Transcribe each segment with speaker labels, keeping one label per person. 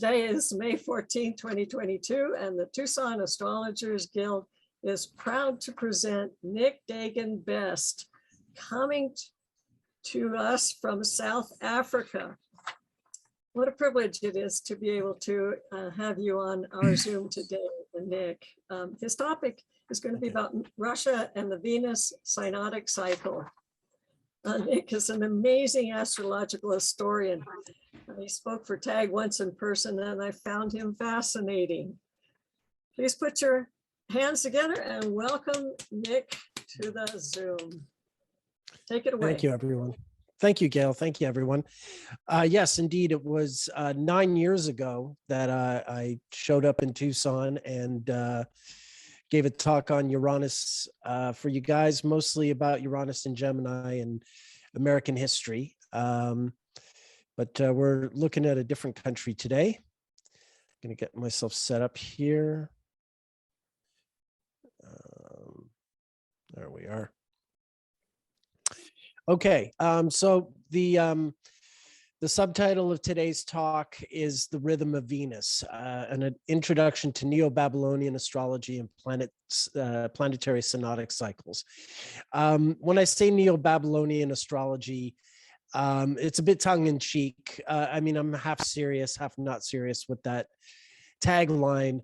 Speaker 1: Today is May 14, 2022, and the Tucson Astrologers Guild is proud to present Nick Dagan Best, coming to us from South Africa. What a privilege it is to be able to have you on our Zoom today, Nick. His topic is going to be about Russia and the Venus synodic cycle. Nick is an amazing astrological historian. He spoke for TAG once in person, and I found him fascinating. Please put your hands together and welcome Nick to the Zoom. Take it away.
Speaker 2: Thank you, everyone. Thank you, Gail. Thank you, everyone. Yes, indeed, it was 9 years ago that I showed up in Tucson and gave a talk on Uranus for you guys, mostly about Uranus and Gemini and American history. But we're looking at a different country today. I'm going to get myself set up here. There we are. Okay, so the subtitle of today's talk is The Rhythm of Venus, an introduction to Neo-Babylonian astrology and planetary synodic cycles. When I say Neo-Babylonian astrology, it's a bit tongue-in-cheek. I mean, I'm half serious, half not serious with that tagline,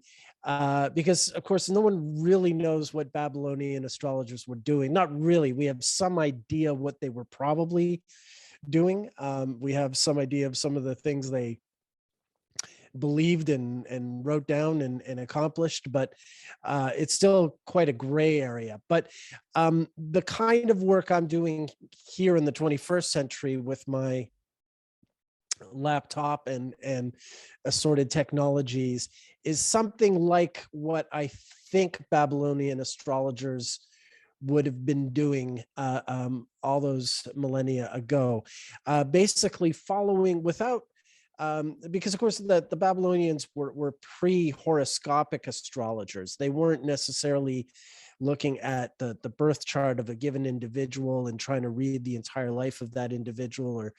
Speaker 2: because, of course, no one really knows what Babylonian astrologers were doing. Not really. We have some idea what they were probably doing. We have some idea of some of the things they believed and wrote down and accomplished, but it's still quite a gray area. But the kind of work I'm doing here in the 21st century with my laptop and assorted technologies is something like what I think Babylonian astrologers would have been doing all those millennia ago, basically following without because, of course, the Babylonians were pre-horoscopic astrologers. They weren't necessarily looking at the birth chart of a given individual and trying to read the entire life of that individual or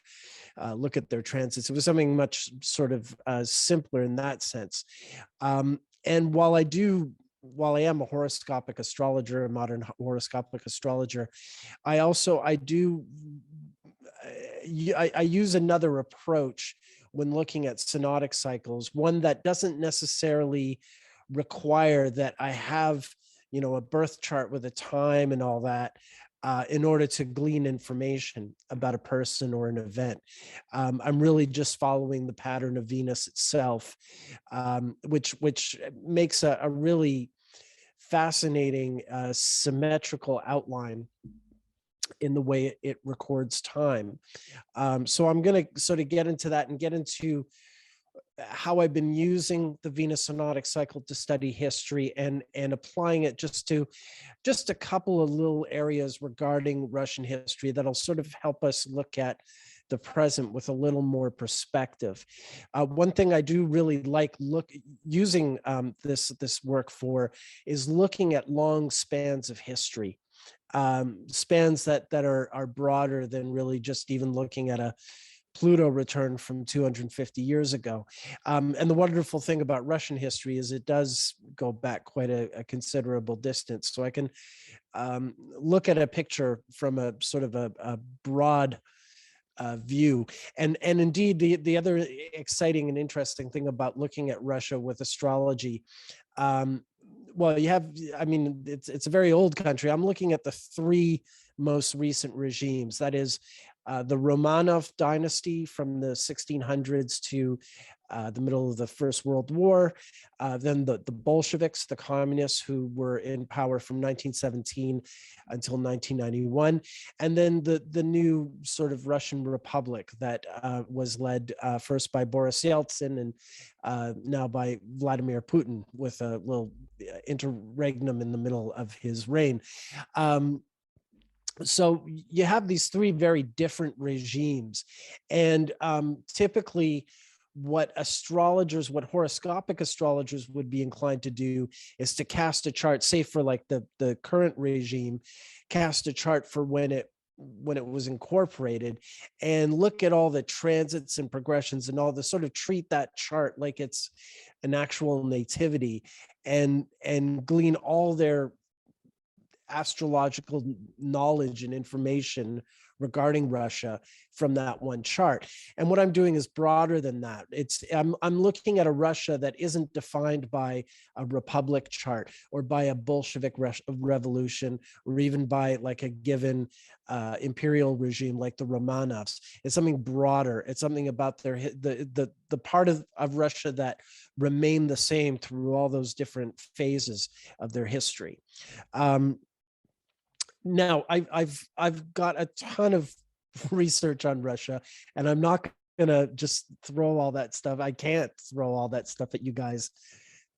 Speaker 2: look at their transits. It was something much sort of simpler in that sense. And while I am a horoscopic astrologer, a modern horoscopic astrologer, I use another approach when looking at synodic cycles, one that doesn't necessarily require that I have, a birth chart with a time and all that in order to glean information about a person or an event. I'm really just following the pattern of Venus itself, which makes a really fascinating symmetrical outline in the way it records time. So I'm going to sort of get into that and get into how I've been using the Venus synodic cycle to study history and applying it just a couple of little areas regarding Russian history that'll sort of help us look at the present with a little more perspective. One thing I do really like using this work for is looking at long spans of history. Spans that are broader than really just even looking at a Pluto return from 250 years ago. And the wonderful thing about Russian history is it does go back quite a considerable distance. So I can look at a picture from a sort of a broad view. And indeed, the other exciting and interesting thing about looking at Russia with astrology, well, it's a very old country. I'm looking at the three most recent regimes. That is the Romanov dynasty from the 1600s to the middle of the First World War, then the Bolsheviks, the communists who were in power from 1917 until 1991, and then the new sort of Russian Republic that was led first by Boris Yeltsin and now by Vladimir Putin with a little interregnum in the middle of his reign. So you have these three very different regimes, and typically what horoscopic astrologers would be inclined to do is to cast a chart, say for like the current regime, cast a chart for when it when it was incorporated, and look at all the transits and progressions and all the sort of treat that chart like it's an actual nativity, and glean all their astrological knowledge and information regarding Russia from that one chart. And what I'm doing is broader than that. I'm looking at a Russia that isn't defined by a republic chart or by a Bolshevik revolution, or even by like a given imperial regime like the Romanovs. It's something broader. It's something about the part of Russia that remained the same through all those different phases of their history. Now, I've got a ton of research on Russia, and I'm not gonna just throw all that stuff. I can't throw all that stuff at you guys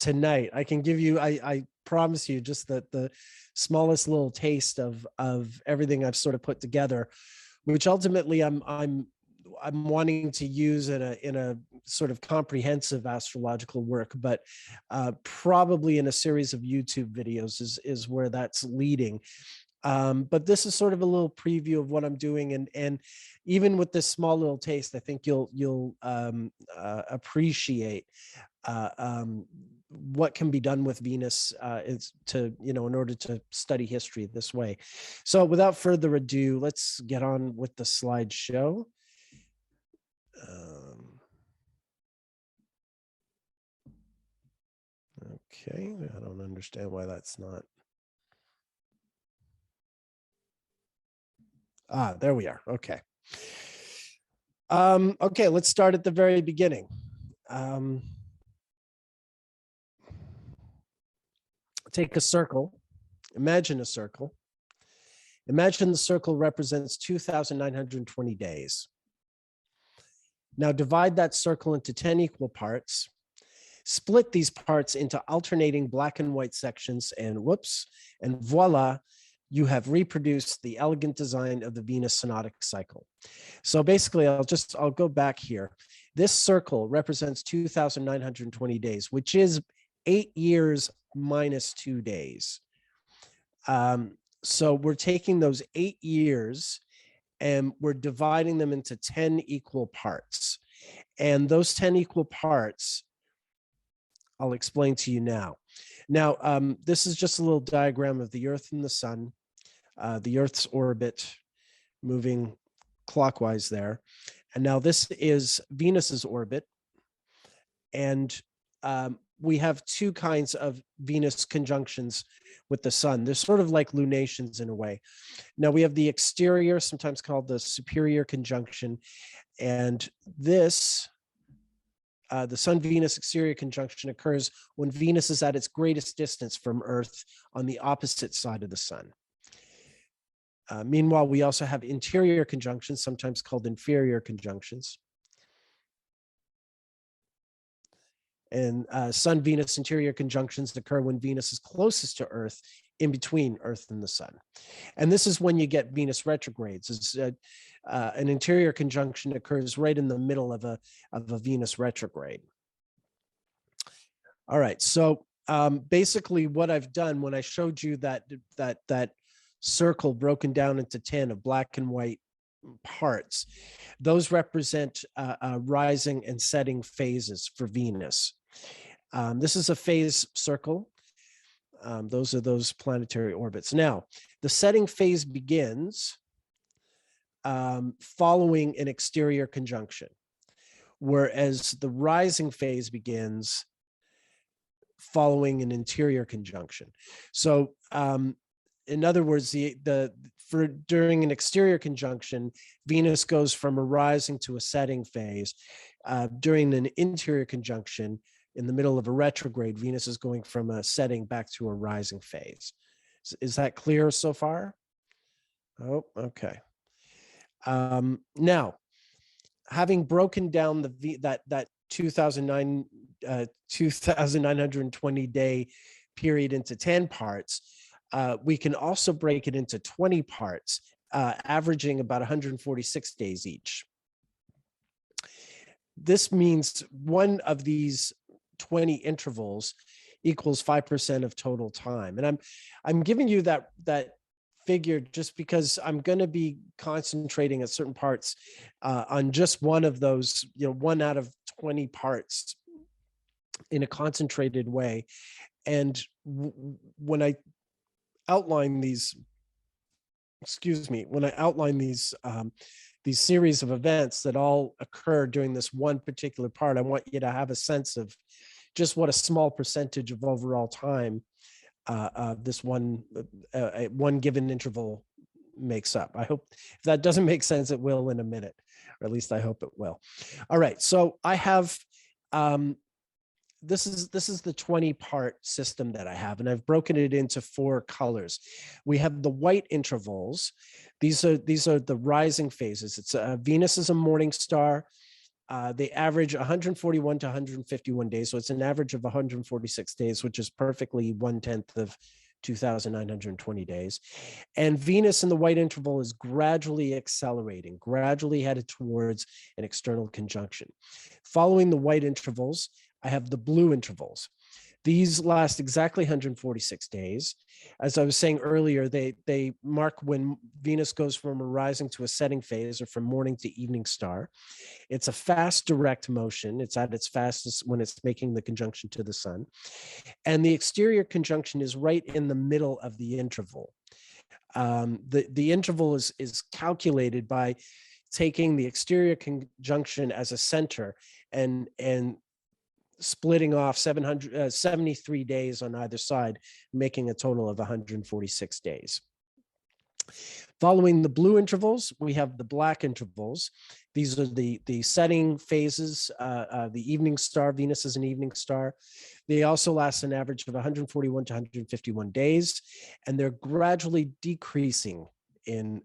Speaker 2: tonight. I can give you, I promise you, just the smallest little taste of everything I've sort of put together, which ultimately I'm wanting to use in a sort of comprehensive astrological work, but probably in a series of YouTube videos is where that's leading. But this is sort of a little preview of what I'm doing, and even with this small little taste, I think you'll appreciate what can be done with Venus in order to study history this way. So without further ado, let's get on with the slideshow. Okay, I don't understand why that's not. There we are. Okay. Okay, let's start at the very beginning. Take a circle. Imagine a circle. Imagine the circle represents 2,920 days. Now divide that circle into 10 equal parts. Split these parts into alternating black and white sections, and voila, you have reproduced the elegant design of the Venus synodic cycle. So basically, I'll go back here. This circle represents 2,920 days, which is 8 years minus 2 days. So we're taking those 8 years and we're dividing them into 10 equal parts. And those 10 equal parts, I'll explain to you now. Now, this is just a little diagram of the Earth and the Sun, the Earth's orbit moving clockwise there. And now this is Venus's orbit. And we have two kinds of Venus conjunctions with the Sun. They're sort of like lunations in a way. Now we have the exterior, sometimes called the superior conjunction. And this, the Sun-Venus exterior conjunction, occurs when Venus is at its greatest distance from Earth on the opposite side of the Sun. Meanwhile, we also have interior conjunctions, sometimes called inferior conjunctions. And Sun-Venus interior conjunctions occur when Venus is closest to Earth, in between Earth and the Sun. And this is when you get Venus retrogrades. An interior conjunction occurs right in the middle of a Venus retrograde. All right, so basically what I've done when I showed you that circle broken down into 10 of black and white parts, those represent rising and setting phases for Venus. This is a phase circle. Those are those planetary orbits. Now, the setting phase begins following an exterior conjunction, whereas the rising phase begins following an interior conjunction. So, in other words, during an exterior conjunction, Venus goes from a rising to a setting phase. During an interior conjunction, in the middle of a retrograde, Venus is going from a setting back to a rising phase. Is that clear so far? Oh, okay. Now, having broken down that 2,920 day period into 10 parts, we can also break it into 20 parts, averaging about 146 days each. This means one of these 20 intervals equals 5% of total time. And I'm giving you that figured, just because I'm going to be concentrating at certain parts on just one of those, 1 out of 20 parts in a concentrated way. And when I outline these, when I outline these series of events that all occur during this one particular part, I want you to have a sense of just what a small percentage of overall time this one given interval makes up. I hope if that doesn't make sense, it will in a minute, or at least I hope it will. All right, so I have this is the 20-part system that I have, and I've broken it into 4 colors. We have the white intervals. These are the rising phases. It's Venus is a morning star. They average 141 to 151 days. So it's an average of 146 days, which is perfectly 1/10 of 2,920 days. And Venus in the white interval is gradually accelerating, gradually headed towards an external conjunction. Following the white intervals, I have the blue intervals. These last exactly 146 days. As I was saying earlier, they mark when Venus goes from a rising to a setting phase, or from morning to evening star. It's a fast, direct motion. It's at its fastest when it's making the conjunction to the sun. And the exterior conjunction is right in the middle of the interval. The interval is calculated by taking the exterior conjunction as a center and splitting off 73 days on either side, making a total of 146 days. Following the blue intervals, we have the black intervals. These are the setting phases. The evening star, Venus is an evening star. They also last an average of 141 to 151 days, and they're gradually decreasing in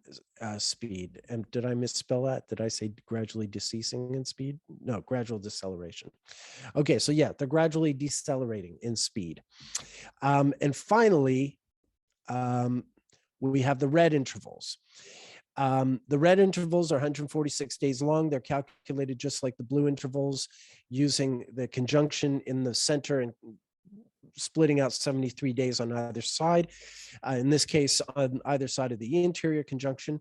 Speaker 2: speed. And did I misspell that? Did I say gradually decreasing in speed? No, gradual deceleration. Okay, so yeah, they're gradually decelerating in speed. And finally, we have the red intervals. The red intervals are 146 days long. They're calculated just like the blue intervals, using the conjunction in the center and splitting out 73 days on either side. In this case, on either side of the interior conjunction.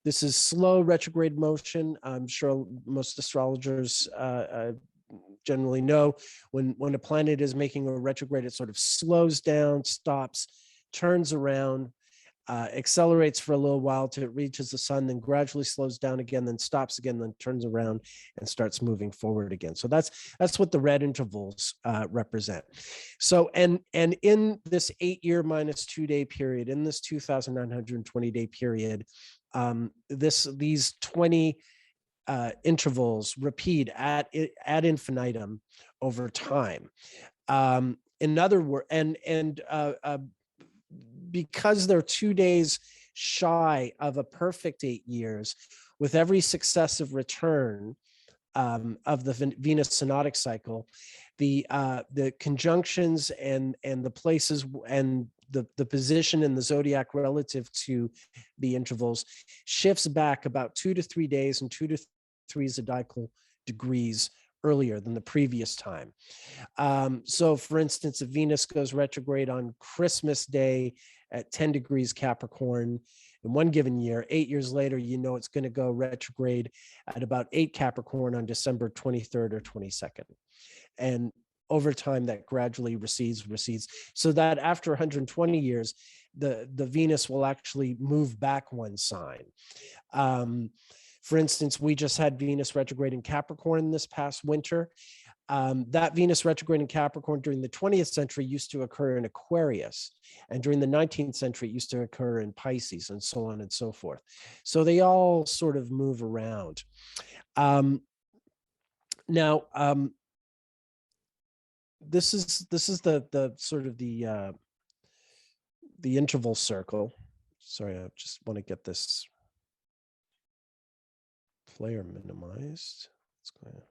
Speaker 2: This is slow retrograde motion. I'm sure most astrologers generally know when a planet is making a retrograde, it sort of slows down, stops, turns around, accelerates for a little while till it reaches the sun, then gradually slows down again, then stops again, then turns around and starts moving forward again. So that's what the red intervals represent. So and in this 8-year minus 2-day period, in this 2,920-day period, these 20 intervals repeat ad infinitum over time. In other words, because they're 2 days shy of a perfect 8 years, with every successive return of the Venus synodic cycle, the conjunctions and the places and the position in the zodiac relative to the intervals shifts back about 2 to 3 days and 2 to 3 zodiacal degrees earlier than the previous time. So for instance, if Venus goes retrograde on Christmas Day at 10 degrees Capricorn in one given year, 8 years later, it's going to go retrograde at about 8 Capricorn on December 23rd or 22nd. And over time, that gradually recedes, so that after 120 years, the Venus will actually move back one sign. For instance, we just had Venus retrograde in Capricorn this past winter. That Venus retrograde in Capricorn during the 20th century used to occur in Aquarius, and during the 19th century, it used to occur in Pisces, and so on and so forth. So they all sort of move around. Now, this is the sort of the interval circle. Sorry, I just want to get this player minimized. Let's go ahead.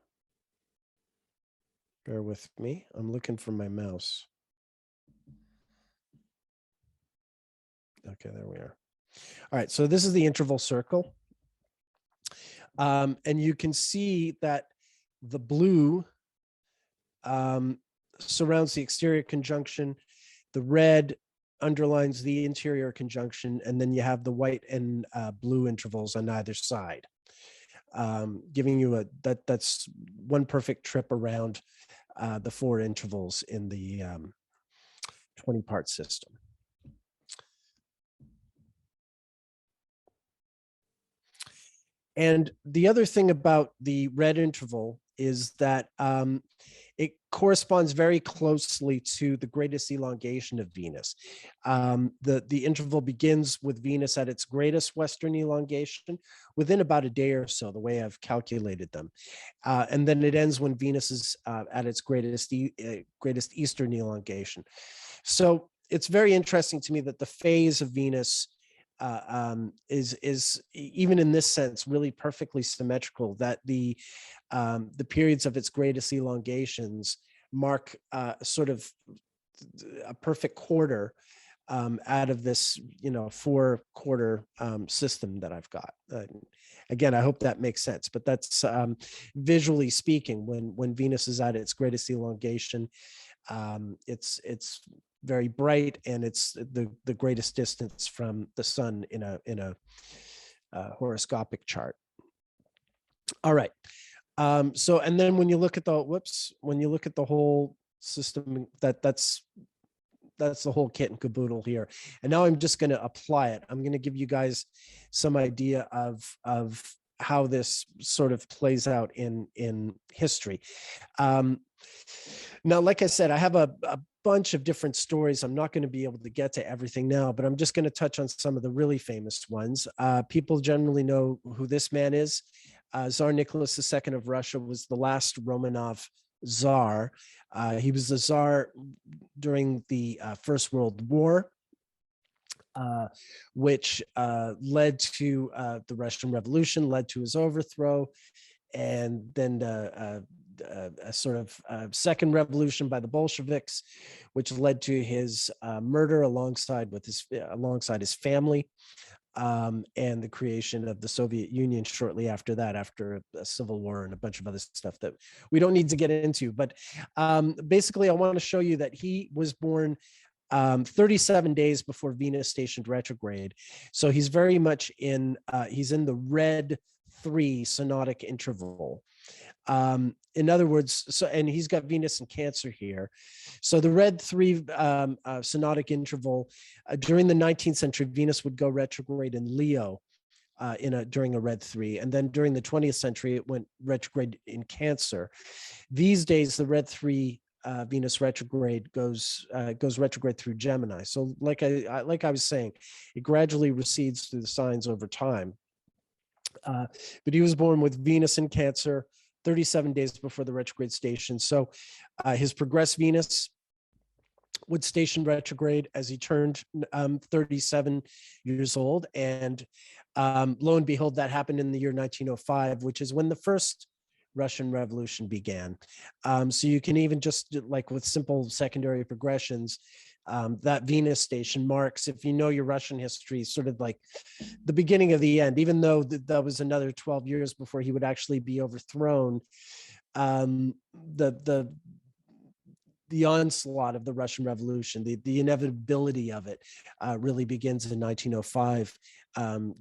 Speaker 2: Bear with me. I'm looking for my mouse. Okay, there we are. All right, so this is the interval circle. And you can see that the blue surrounds the exterior conjunction. The red underlines the interior conjunction, and then you have the white and blue intervals on either side, giving you that's one perfect trip around the 4 intervals in the 20-part system. And the other thing about the red interval is that it corresponds very closely to the greatest elongation of Venus. The interval begins with Venus at its greatest western elongation within about a day or so, the way I've calculated them. And then it ends when Venus is at its greatest eastern elongation. So it's very interesting to me that the phase of Venus is even in this sense really perfectly symmetrical, that the periods of its greatest elongations mark sort of a perfect quarter out of this 4-quarter system that I've got. Again, I hope that makes sense, but that's visually speaking, when Venus is at its greatest elongation, it's very bright, and it's the greatest distance from the sun in a horoscopic chart. All right. So, and then when you look at the whole system, that's the whole kit and caboodle here. And now I'm just going to apply it. I'm going to give you guys some idea of how this sort of plays out in history. Now, like I said, I have a bunch of different stories. I'm not going to be able to get to everything now, but I'm just going to touch on some of the really famous ones. People generally know who this man is. Tsar Nicholas II of Russia was the last Romanov Tsar. He was the Tsar during the First World War, which led to the Russian Revolution, led to his overthrow, and then a sort of second revolution by the Bolsheviks, which led to his murder alongside his family, and the creation of the Soviet Union shortly after that, after a civil war and a bunch of other stuff that we don't need to get into. But basically, I want to show you that he was born 37 days before Venus stationed retrograde. So he's very much he's in the red 3 synodic interval. In other words, and he's got Venus in Cancer here. So the red 3 synodic interval, during the 19th century, Venus would go retrograde in Leo during a red 3. And then during the 20th century, it went retrograde in Cancer. These days, the red 3 Venus retrograde goes retrograde through Gemini. So like I was saying, it gradually recedes through the signs over time. But he was born with Venus in Cancer 37 days before the retrograde station. So his progressed Venus would station retrograde as he turned 37 years old. And lo and behold, that happened in the year 1905, which is when the first Russian Revolution began. So you can even just, like with simple secondary progressions, that Venus station marks, if you know your Russian history, sort of like the beginning of the end, even though that was another 12 years before he would actually be overthrown. The onslaught of the Russian Revolution, the inevitability of it really begins in 1905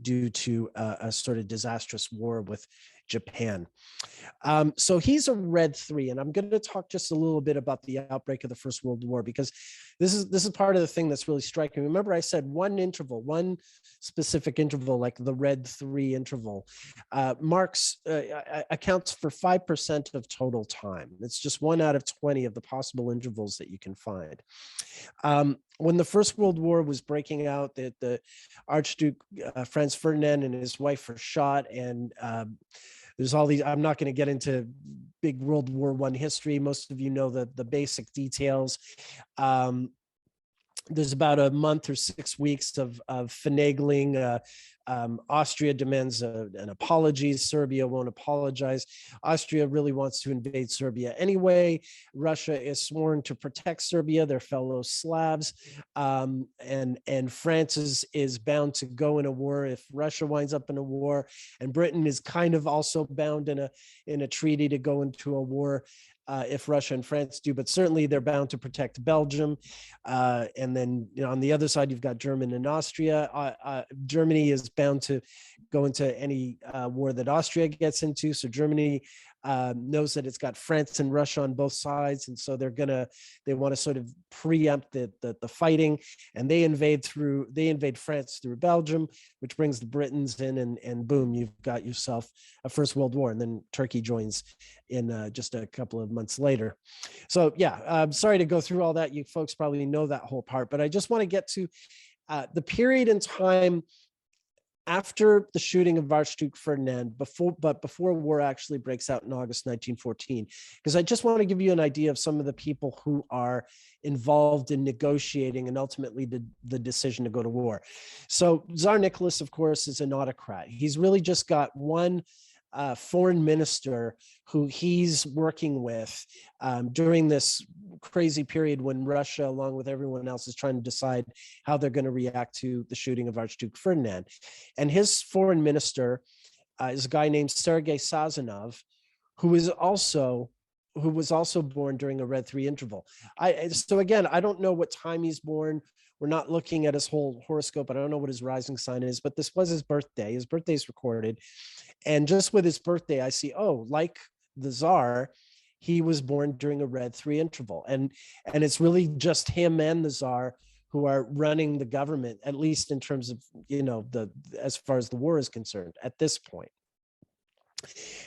Speaker 2: due to a sort of disastrous war with Japan. So he's a red 3, and I'm going to talk just a little bit about the outbreak of the First World War, because this is part of the thing that's really striking. Remember, I said one specific interval, like the red 3 interval, accounts for 5% of total time. It's just 1 out of 20 of the possible intervals that you can find. When the First World War was breaking out, the Archduke Franz Ferdinand and his wife were shot, and there's all these. I'm not going to get into big World War I history. Most of you know the basic details. There's about a month or 6 weeks of finagling. Austria demands an apology. Serbia won't apologize. Austria really wants to invade Serbia anyway. Russia is sworn to protect Serbia, their fellow Slavs, and France is bound to go in a war if Russia winds up in a war, and Britain is kind of also bound in a treaty to go into a war. if Russia and France do, but certainly they're bound to protect Belgium. And then on the other side, you've got Germany and Austria. Germany is bound to go into any war that Austria gets into. So Germany knows that it's got France and Russia on both sides, and so they want to sort of preempt the fighting, and they invade France through Belgium, which brings the Britons in, and boom, you've got yourself a First World War, and then Turkey joins in just a couple of months later. So yeah, I'm sorry to go through all that. You folks probably know that whole part, but I just want to get to the period in time after the shooting of Archduke Ferdinand, before war actually breaks out in August 1914, because I just want to give you an idea of some of the people who are involved in negotiating and ultimately the decision to go to war. So Tsar Nicholas, of course, is an autocrat. He's really just got one foreign minister who he's working with during this crazy period when Russia, along with everyone else, is trying to decide how they're going to react to the shooting of Archduke Ferdinand. And his foreign minister is a guy named Sergei Sazonov, who was also born during a Red 3 interval. So again, I don't know what time he's born. We're not looking at his whole horoscope. I don't know what his rising sign is, but this was his birthday. His birthday is recorded. And just with his birthday, I see, like the Tsar, he was born during a Red 3 interval. And it's really just him and the Tsar who are running the government, at least in terms of, as far as the war is concerned at this point.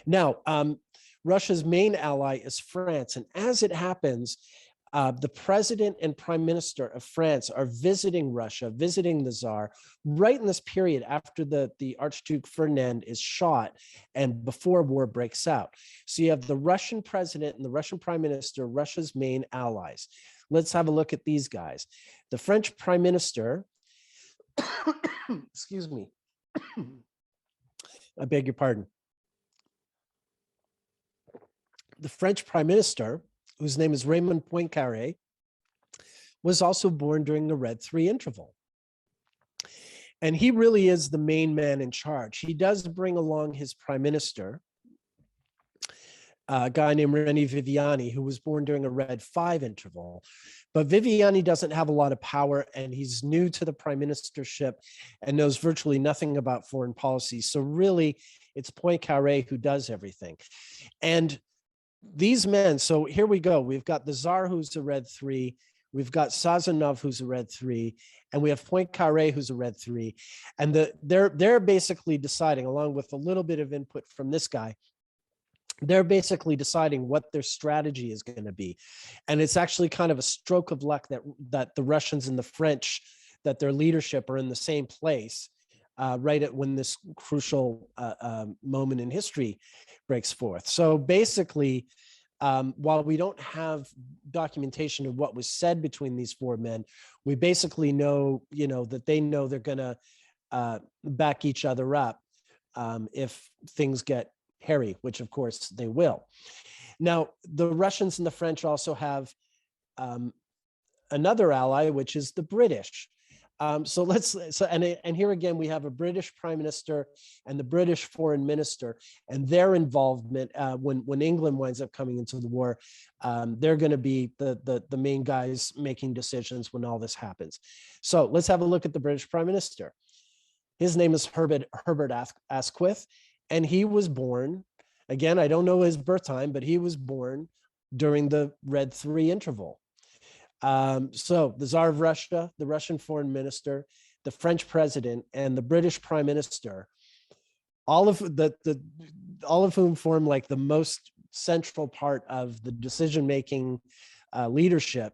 Speaker 2: Now, Russia's main ally is France. And as it happens, the president and prime minister of France are visiting Russia, visiting the Tsar, right in this period after the Archduke Ferdinand is shot and before war breaks out. So you have the Russian president and the Russian prime minister, Russia's main allies. Let's have a look at these guys. The French prime minister, excuse me, I beg your pardon. The French prime minister, whose name is Raymond Poincaré, was also born during the Red 3 interval. And he really is the main man in charge. He does bring along his prime minister, a guy named René Viviani, who was born during a Red 5 interval. But Viviani doesn't have a lot of power, and he's new to the prime ministership and knows virtually nothing about foreign policy. So really, it's Poincaré who does everything. And these men, so here we go. We've got the Tsar, who's a Red 3. We've got Sazonov, who's a Red 3. And we have Poincaré, who's a Red 3. And they're basically deciding, along with a little bit of input from this guy, they're basically deciding what their strategy is going to be. And it's actually kind of a stroke of luck that the Russians and the French, that their leadership are in the same place right at when this crucial moment in history breaks forth. So basically, while we don't have documentation of what was said between these four men, we basically know, that they know they're going to back each other up if things get hairy, which of course they will. Now, the Russians and the French also have another ally, which is the British. And here again, we have a British prime minister and the British foreign minister, and their involvement when England winds up coming into the war, they're going to be the main guys making decisions when all this happens. So let's have a look at the British prime minister. His name is Herbert Asquith, and he was born, again, I don't know his birth time, but he was born during the Red 3 interval. So the Tsar of Russia, the Russian foreign minister, the French president, and the British prime minister, all of whom form like the most central part of the decision-making leadership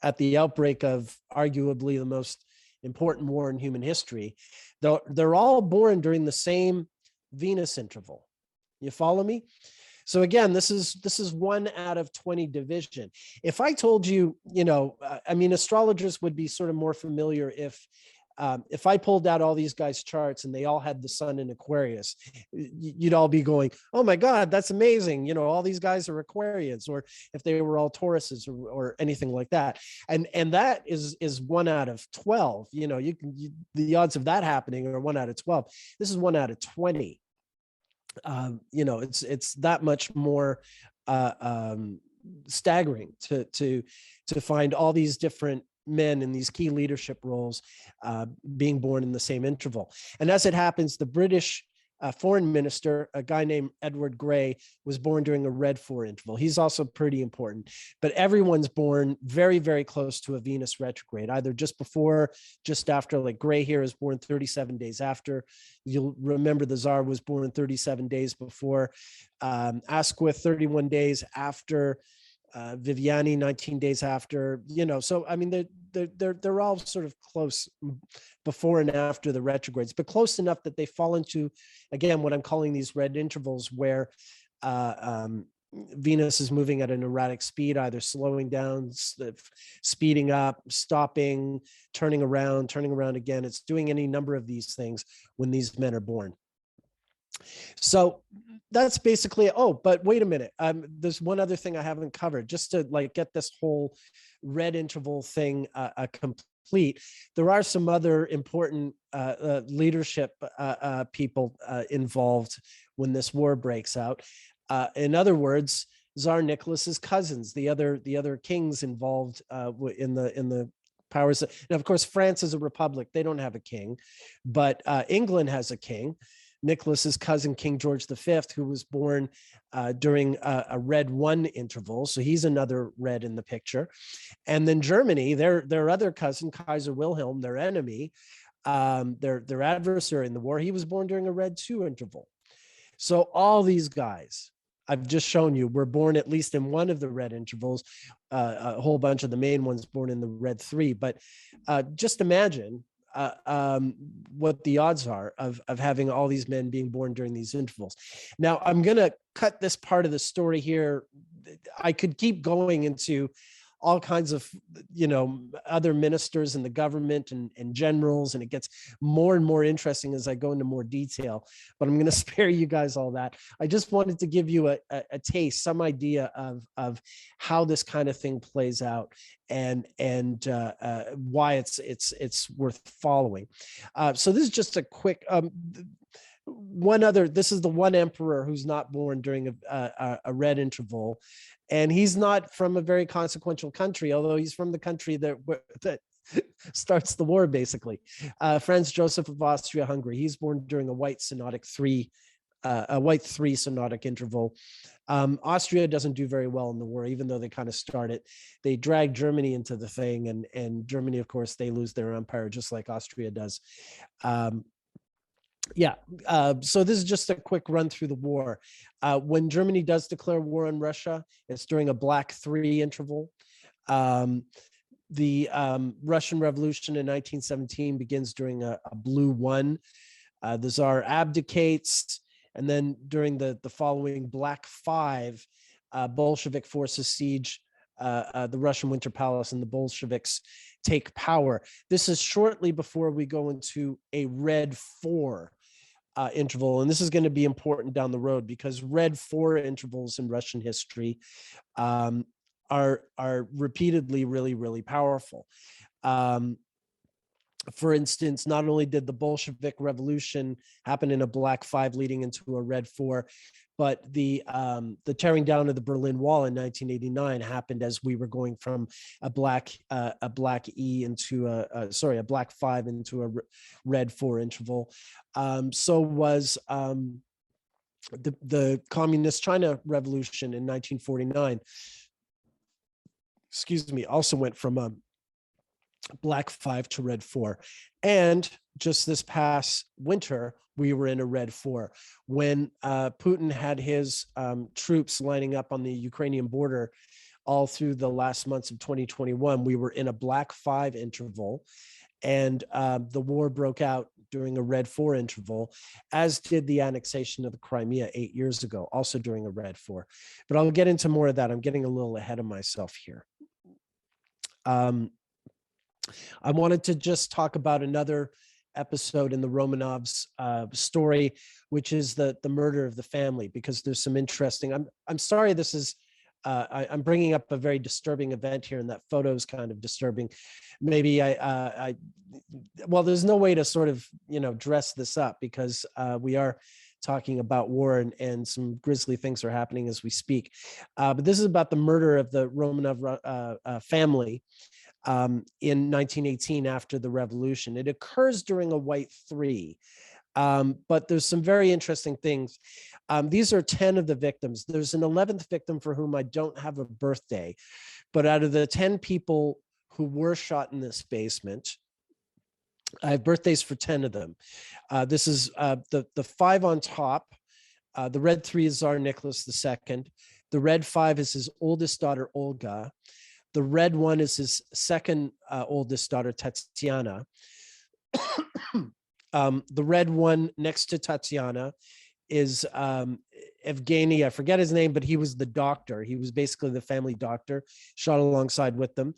Speaker 2: at the outbreak of arguably the most important war in human history. They're all born during the same Venus interval. You follow me? So again, this is 1 out of 20 division. If I told you, astrologers would be sort of more familiar if I pulled out all these guys' charts and they all had the sun in Aquarius, you'd all be going, oh my God, that's amazing. All these guys are Aquarians, or if they were all Tauruses or anything like that. And that is 1 out of 12. The odds of that happening are 1 out of 12. This is 1 out of 20. It's that much more staggering to find all these different men in these key leadership roles being born in the same interval. And as it happens, the British foreign minister, a guy named Edward Grey, was born during a red 4 interval. He's also pretty important, but everyone's born very, very close to a Venus retrograde, either just before, just after. Like Grey here is born 37 days after. You'll remember the Tsar was born 37 days before. Asquith 31 days after. Viviani 19 days after, so I mean they're all sort of close before and after the retrogrades, but close enough that they fall into, again, what I'm calling these red intervals, where Venus is moving at an erratic speed, either slowing down, speeding up, stopping, turning around again. It's doing any number of these things when these men are born. So that's basically, but wait a minute. There's one other thing I haven't covered, just to get this whole red interval thing complete. There are some other important leadership people involved when this war breaks out. In other words, Tsar Nicholas's cousins, the other kings involved in the powers. Now, of course, France is a republic; they don't have a king, but England has a king. Nicholas's cousin, King George V, who was born during a red 1 interval. So he's another red in the picture. And then Germany, their other cousin, Kaiser Wilhelm, their enemy, their adversary in the war, he was born during a red 2 interval. So all these guys I've just shown you were born at least in one of the red intervals, a whole bunch of the main ones born in the red 3. But just imagine what the odds are of having all these men being born during these intervals. Now, I'm going to cut this part of the story here. I could keep going into all kinds of, other ministers in the government and generals, and it gets more and more interesting as I go into more detail, but I'm going to spare you guys all that. I just wanted to give you a taste, some idea of how this kind of thing plays out and why it's worth following. So this is just a quick, this is the one emperor who's not born during a red interval. And he's not from a very consequential country, although he's from the country that starts the war, basically. Franz Joseph of Austria-Hungary. He's born during a white 3 synodic interval. Austria doesn't do very well in the war, even though they kind of start it. They drag Germany into the thing, and Germany, of course, they lose their empire just like Austria does. So this is just a quick run through the war. When Germany does declare war on Russia, it's during a black 3 interval. The Russian Revolution in 1917 begins during a blue 1. The Tsar abdicates, and then during the following black 5, Bolshevik forces siege the Russian Winter Palace, and the Bolsheviks take power. This is shortly before we go into a red 4 interval. And this is going to be important down the road, because red 4 intervals in Russian history are repeatedly really, really powerful. For instance, not only did the Bolshevik Revolution happen in a black 5 leading into a red 4, but the tearing down of the Berlin Wall in 1989 happened as we were going from a black E into a black 5 into a red 4 interval. So was the Communist China Revolution in 1949. Also went from a black 5 to red 4. And just this past winter, we were in a red 4 when Putin had his troops lining up on the Ukrainian border all through the last months of 2021. We were in a black 5 interval, and the war broke out during a red 4 interval, as did the annexation of the Crimea 8 years ago, also during a red 4. But I'll get into more of that. I'm getting a little ahead of myself here. I wanted to just talk about another episode in the Romanovs' story, which is the murder of the family, because there's some interesting. I'm sorry, this is I'm bringing up a very disturbing event here, and that photo is kind of disturbing. Maybe well, there's no way to sort of dress this up, because we are talking about war, and some grisly things are happening as we speak. But this is about the murder of the Romanov family in 1918 after the revolution. It occurs during a white three. But there's some very interesting things. These are 10 of the victims. There's an 11th victim for whom I don't have a birthday, but out of the 10 people who were shot in this basement, I have birthdays for 10 of them. This is the 5 on top. The red 3 is Tsar Nicholas II. The red 5 is his oldest daughter, Olga. The red 1 is his second oldest daughter, Tatiana. The red 1 next to Tatiana is Evgeny. I forget his name, but he was the doctor. He was basically the family doctor, shot alongside with them.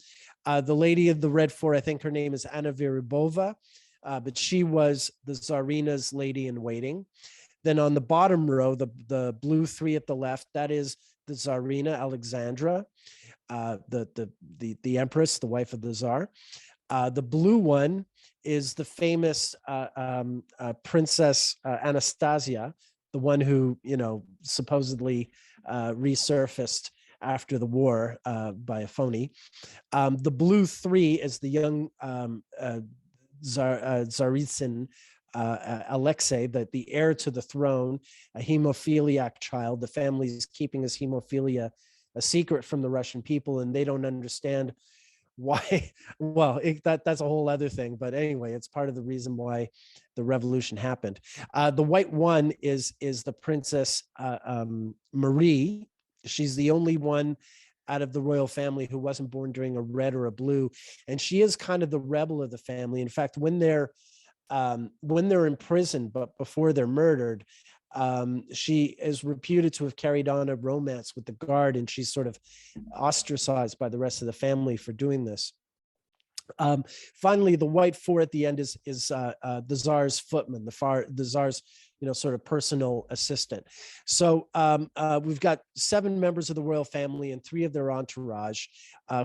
Speaker 2: The lady of the red 4, I think her name is Anna Verubova, but she was the Tsarina's lady in waiting. Then on the bottom row, the blue 3 at the left, that is the Tsarina Alexandra, the empress, the wife of the Tsar. The blue 1 is the famous Princess Anastasia, the one who, supposedly resurfaced after the war by a phony. The blue 3 is the young Tsaritsyn Alexei, the heir to the throne, a hemophiliac child. The family is keeping his hemophilia a secret from the Russian people, and they don't understand why. Well, that's a whole other thing, but anyway, it's part of the reason why the revolution happened. The white 1 is the Princess Marie. She's the only one out of the royal family who wasn't born during a red or a blue, and she is kind of the rebel of the family. In fact, when they're in prison, but before they're murdered, she is reputed to have carried on a romance with the guard, and she's sort of ostracized by the rest of the family for doing this. Finally, the white 4 at the end is the Tsar's footman, the Tsar's sort of personal assistant. So we've got 7 members of the royal family and 3 of their entourage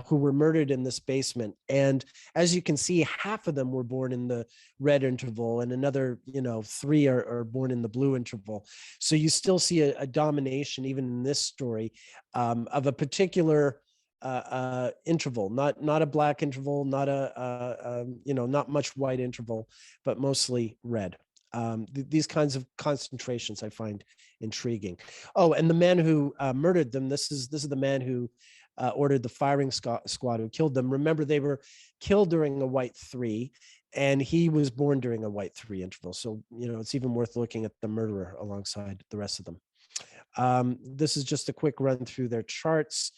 Speaker 2: who were murdered in this basement. And as you can see, half of them were born in the red interval, and another 3 are born in the blue interval. So you still see a domination, even in this story, of a particular interval, not a black interval, not not much white interval, but mostly red. These kinds of concentrations I find intriguing. Oh, and the man who murdered them, this is the man who ordered the firing squad who killed them. Remember, they were killed during a white 3, and he was born during a white 3 interval. So, it's even worth looking at the murderer alongside the rest of them. This is just a quick run through their charts.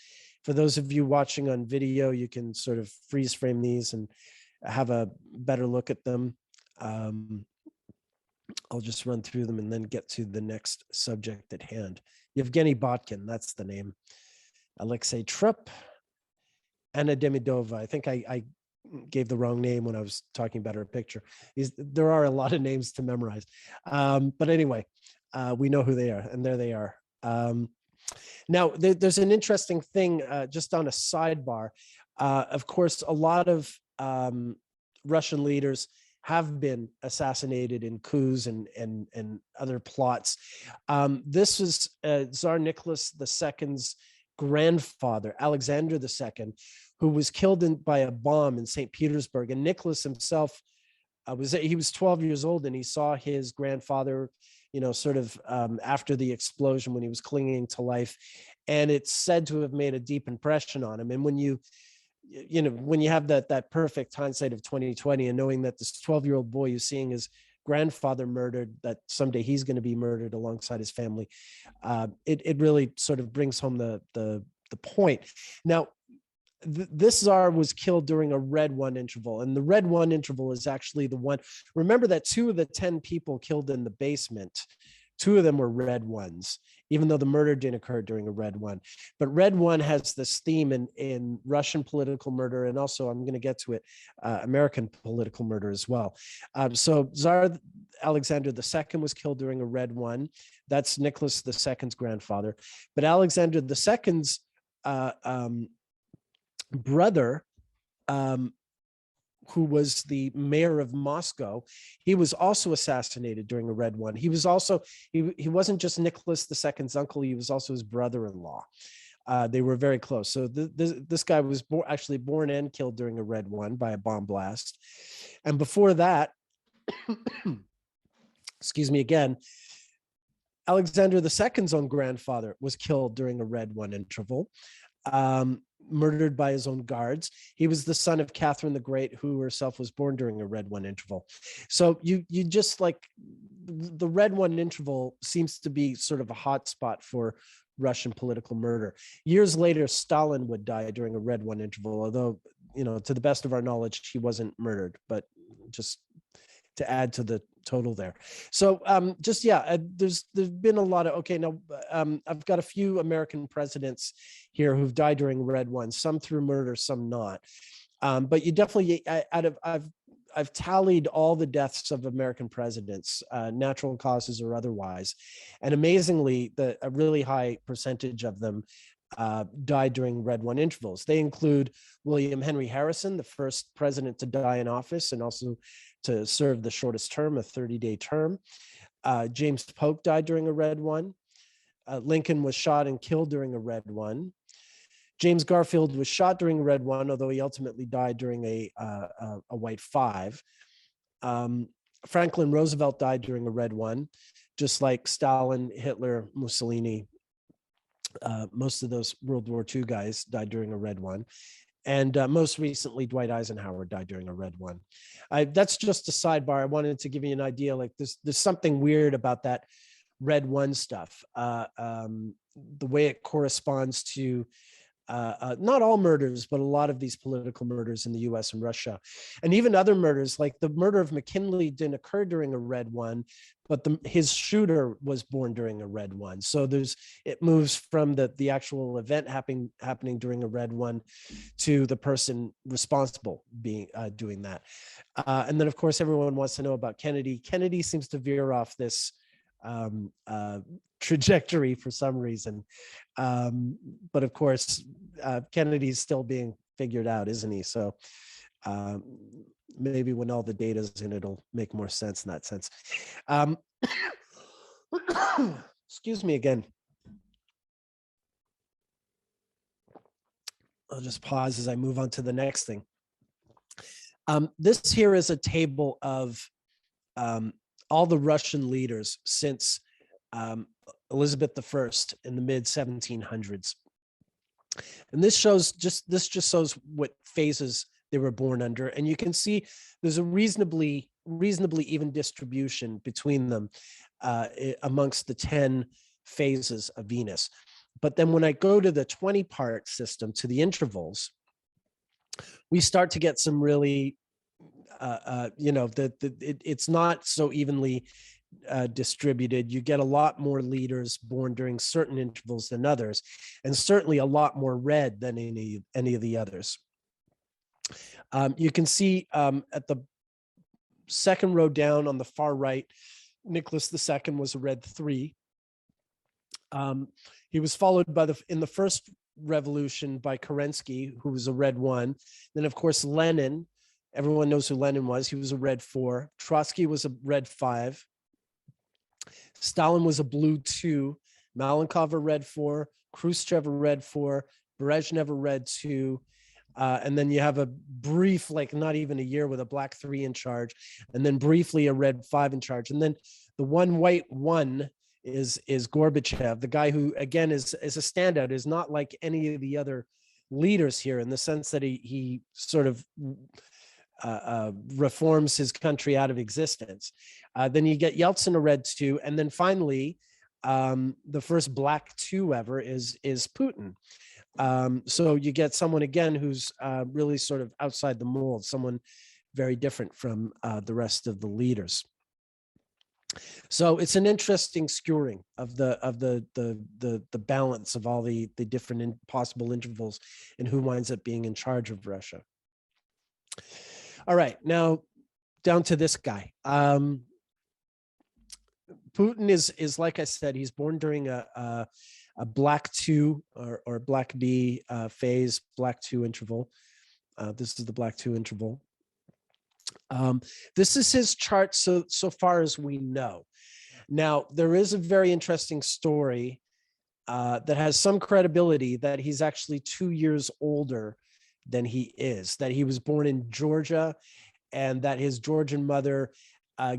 Speaker 2: For those of you watching on video, you can sort of freeze frame these and have a better look at them. I'll just run through them and then get to the next subject at hand. Yevgeny Botkin, that's the name. Alexei Trupp, Anna Demidova. I think I gave the wrong name when I was talking about her picture. There are a lot of names to memorize. But anyway, we know who they are, and there they are. Now, there's an interesting thing, just on a sidebar. Of course, a lot of Russian leaders have been assassinated in coups and other plots. This was Tsar Nicholas II's grandfather, Alexander II, who was killed by a bomb in St. Petersburg. And Nicholas himself he was 12 years old, and he saw his grandfather, sort of after the explosion when he was clinging to life. And it's said to have made a deep impression on him. And when you have that perfect hindsight of 2020, and knowing that this 12-year-old boy is seeing his grandfather murdered, that someday he's going to be murdered alongside his family, it really sort of brings home the point. Now, this Tsar was killed during a red 1 interval, and the red 1 interval is actually the one. Remember that 2 of the 10 people killed in the basement, 2 of them were red 1s, even though the murder didn't occur during a red 1. But red 1 has this theme in Russian political murder, and also, I'm going to get to it, American political murder as well. So Tsar Alexander II was killed during a red 1. That's Nicholas II's grandfather. But Alexander II's brother who was the mayor of Moscow, he was also assassinated during a red one. He was also, he wasn't just Nicholas II's uncle, he was also his brother-in-law. They were very close. So this guy was actually born and killed during a red one by a bomb blast. And before that, excuse me again, Alexander II's own grandfather was killed during a red one interval, murdered by his own guards. He was the son of Catherine the Great, who herself was born during a red one interval. So you just like, the red one interval seems to be sort of a hot spot for Russian political murder. Years later, Stalin would die during a red one interval, although, you know, to the best of our knowledge, he wasn't murdered, but just to add to the total there. So there's been a lot of, okay, now I've got a few American presidents here who've died during red ones, some through murder, some not. But you definitely, I've tallied all the deaths of American presidents, natural causes or otherwise. And amazingly, a really high percentage of them died during red one intervals. They include William Henry Harrison, the first president to die in office and also to serve the shortest term, a 30-day term. James Polk died during a red one. Lincoln was shot and killed during a red one. James Garfield was shot during a red one, although he ultimately died during a white five. Franklin Roosevelt died during a red one, just like Stalin, Hitler, Mussolini. Most of those World War II guys died during a red one. And most recently, Dwight Eisenhower died during a red one. That's just a sidebar. I wanted to give you an idea, like there's something weird about that red one stuff. The way it corresponds to not all murders, but a lot of these political murders in the US and Russia. And even other murders, like the murder of McKinley didn't occur during a red one, but his shooter was born during a red one. So it moves from the actual event happening during a red one to the person responsible being doing that. And then of course, everyone wants to know about Kennedy. Kennedy seems to veer off this trajectory for some reason. But of course, Kennedy's still being figured out, isn't he? So maybe when all the data's in, it'll make more sense in that sense. Excuse me again. I'll just pause as I move on to the next thing. This here is a table of all the Russian leaders since Elizabeth I in the mid 1700s. And this just shows what phases they were born under. And you can see there's a reasonably even distribution between them amongst the 10 phases of Venus. But then when I go to the 20-part system, to the intervals, we start to get some really, it's not so evenly distributed. You get a lot more leaders born during certain intervals than others, and certainly a lot more red than any of the others. You can see at the second row down on the far right, Nicholas II was a red 3. He was followed by in the first revolution by Kerensky, who was a red 1. Then of course Lenin, everyone knows who Lenin was. He was a red 4. Trotsky was a red 5. Stalin was a blue 2. Malenkov a red 4. Khrushchev a red 4. Brezhnev a red 2. And then you have a brief, like not even a year, with a black 3 in charge, and then briefly a red 5 in charge. And then the one white 1 is Gorbachev, the guy who again is a standout, is not like any of the other leaders here in the sense that he sort of reforms his country out of existence. Then you get Yeltsin a red 2, and then finally the first black 2 ever is Putin. So you get someone again who's really sort of outside the mold, someone very different from the rest of the leaders. So it's an interesting skewering of the balance of all the different possible intervals and who winds up being in charge of Russia. All right, now down to this guy. Putin is like I said, he's born during a black 2 or black D phase, black 2 interval. This is the black 2 interval. This is his chart so far as we know. Now, there is a very interesting story that has some credibility that he's actually 2 years older than he is, that he was born in Georgia and that his Georgian mother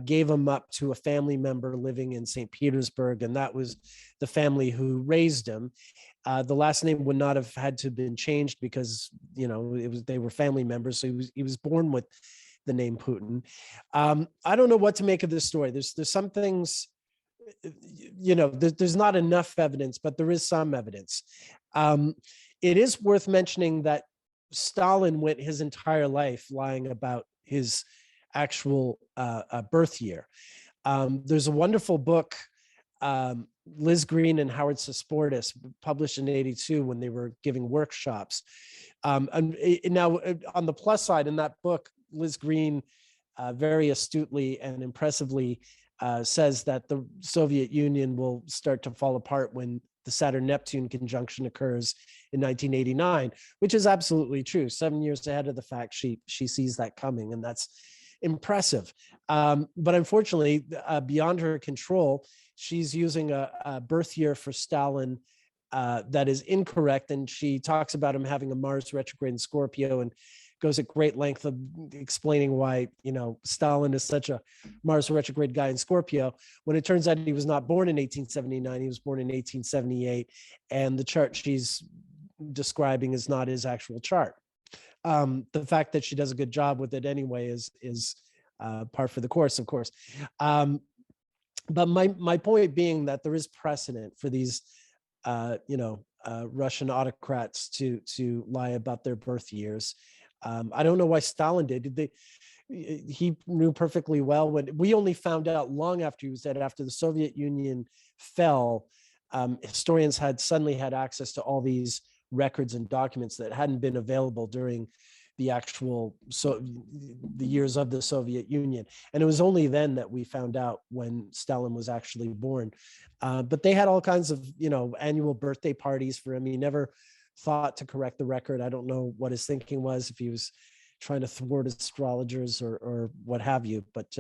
Speaker 2: gave him up to a family member living in St. Petersburg, and that was the family who raised him. The last name would not have had to have been changed because, you know, they were family members, so he was born with the name Putin. I don't know what to make of this story. There's some things, you know, there's not enough evidence, but there is some evidence. It is worth mentioning that Stalin went his entire life lying about his actual birth year. There's a wonderful book, Liz Green and Howard Susportis, published in '82 when they were giving workshops. And now, on the plus side, in that book, Liz Green very astutely and impressively says that the Soviet Union will start to fall apart when the Saturn-Neptune conjunction occurs in 1989, which is absolutely true. 7 years ahead of the fact, she sees that coming, and that's impressive. But unfortunately, beyond her control, she's using a birth year for Stalin that is incorrect, and she talks about him having a Mars retrograde in Scorpio and goes at great length of explaining why, you know, Stalin is such a Mars retrograde guy in Scorpio, when it turns out he was not born in 1879, he was born in 1878, and the chart she's describing is not his actual chart. The fact that she does a good job with it anyway is par for the course, of course. But my point being that there is precedent for these, Russian autocrats to lie about their birth years. I don't know why Stalin did. He knew perfectly well when we only found out long after he was dead, after the Soviet Union fell. Historians had suddenly had access to all these records and documents that hadn't been available during the years of the Soviet Union. And it was only then that we found out when Stalin was actually born. But they had all kinds of, annual birthday parties for him. He never thought to correct the record. I don't know what his thinking was, if he was trying to thwart astrologers or what have you, but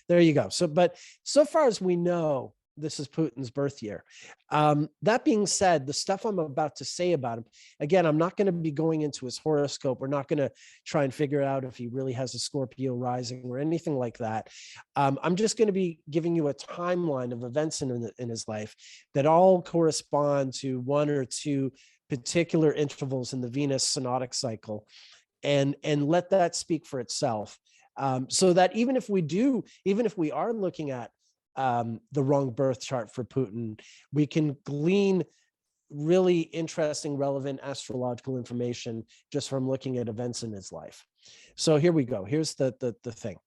Speaker 2: there you go. But so far as we know, this is Putin's birth year. That being said, the stuff I'm about to say about him, again, I'm not going to be going into his horoscope. We're not going to try and figure out if he really has a Scorpio rising or anything like that. I'm just going to be giving you a timeline of events in his life that all correspond to one or two particular intervals in the Venus synodic cycle, and let that speak for itself. So that even if we are looking at the wrong birth chart for Putin, we can glean really interesting, relevant astrological information just from looking at events in his life. So here we go. Here's the thing.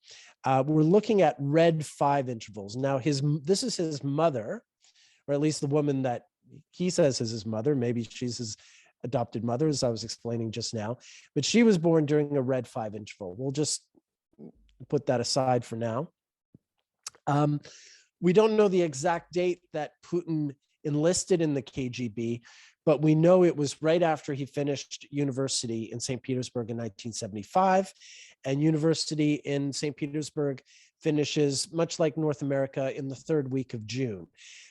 Speaker 2: We're looking at red 5 intervals. Now this is his mother, or at least the woman that he says is his mother. Maybe she's his adopted mother, as I was explaining just now, but she was born during a red 5 interval. We'll just put that aside for now. We don't know the exact date that Putin enlisted in the KGB, but we know it was right after he finished university in St. Petersburg in 1975. And university in St. Petersburg finishes, much like North America, in the 3rd week of June.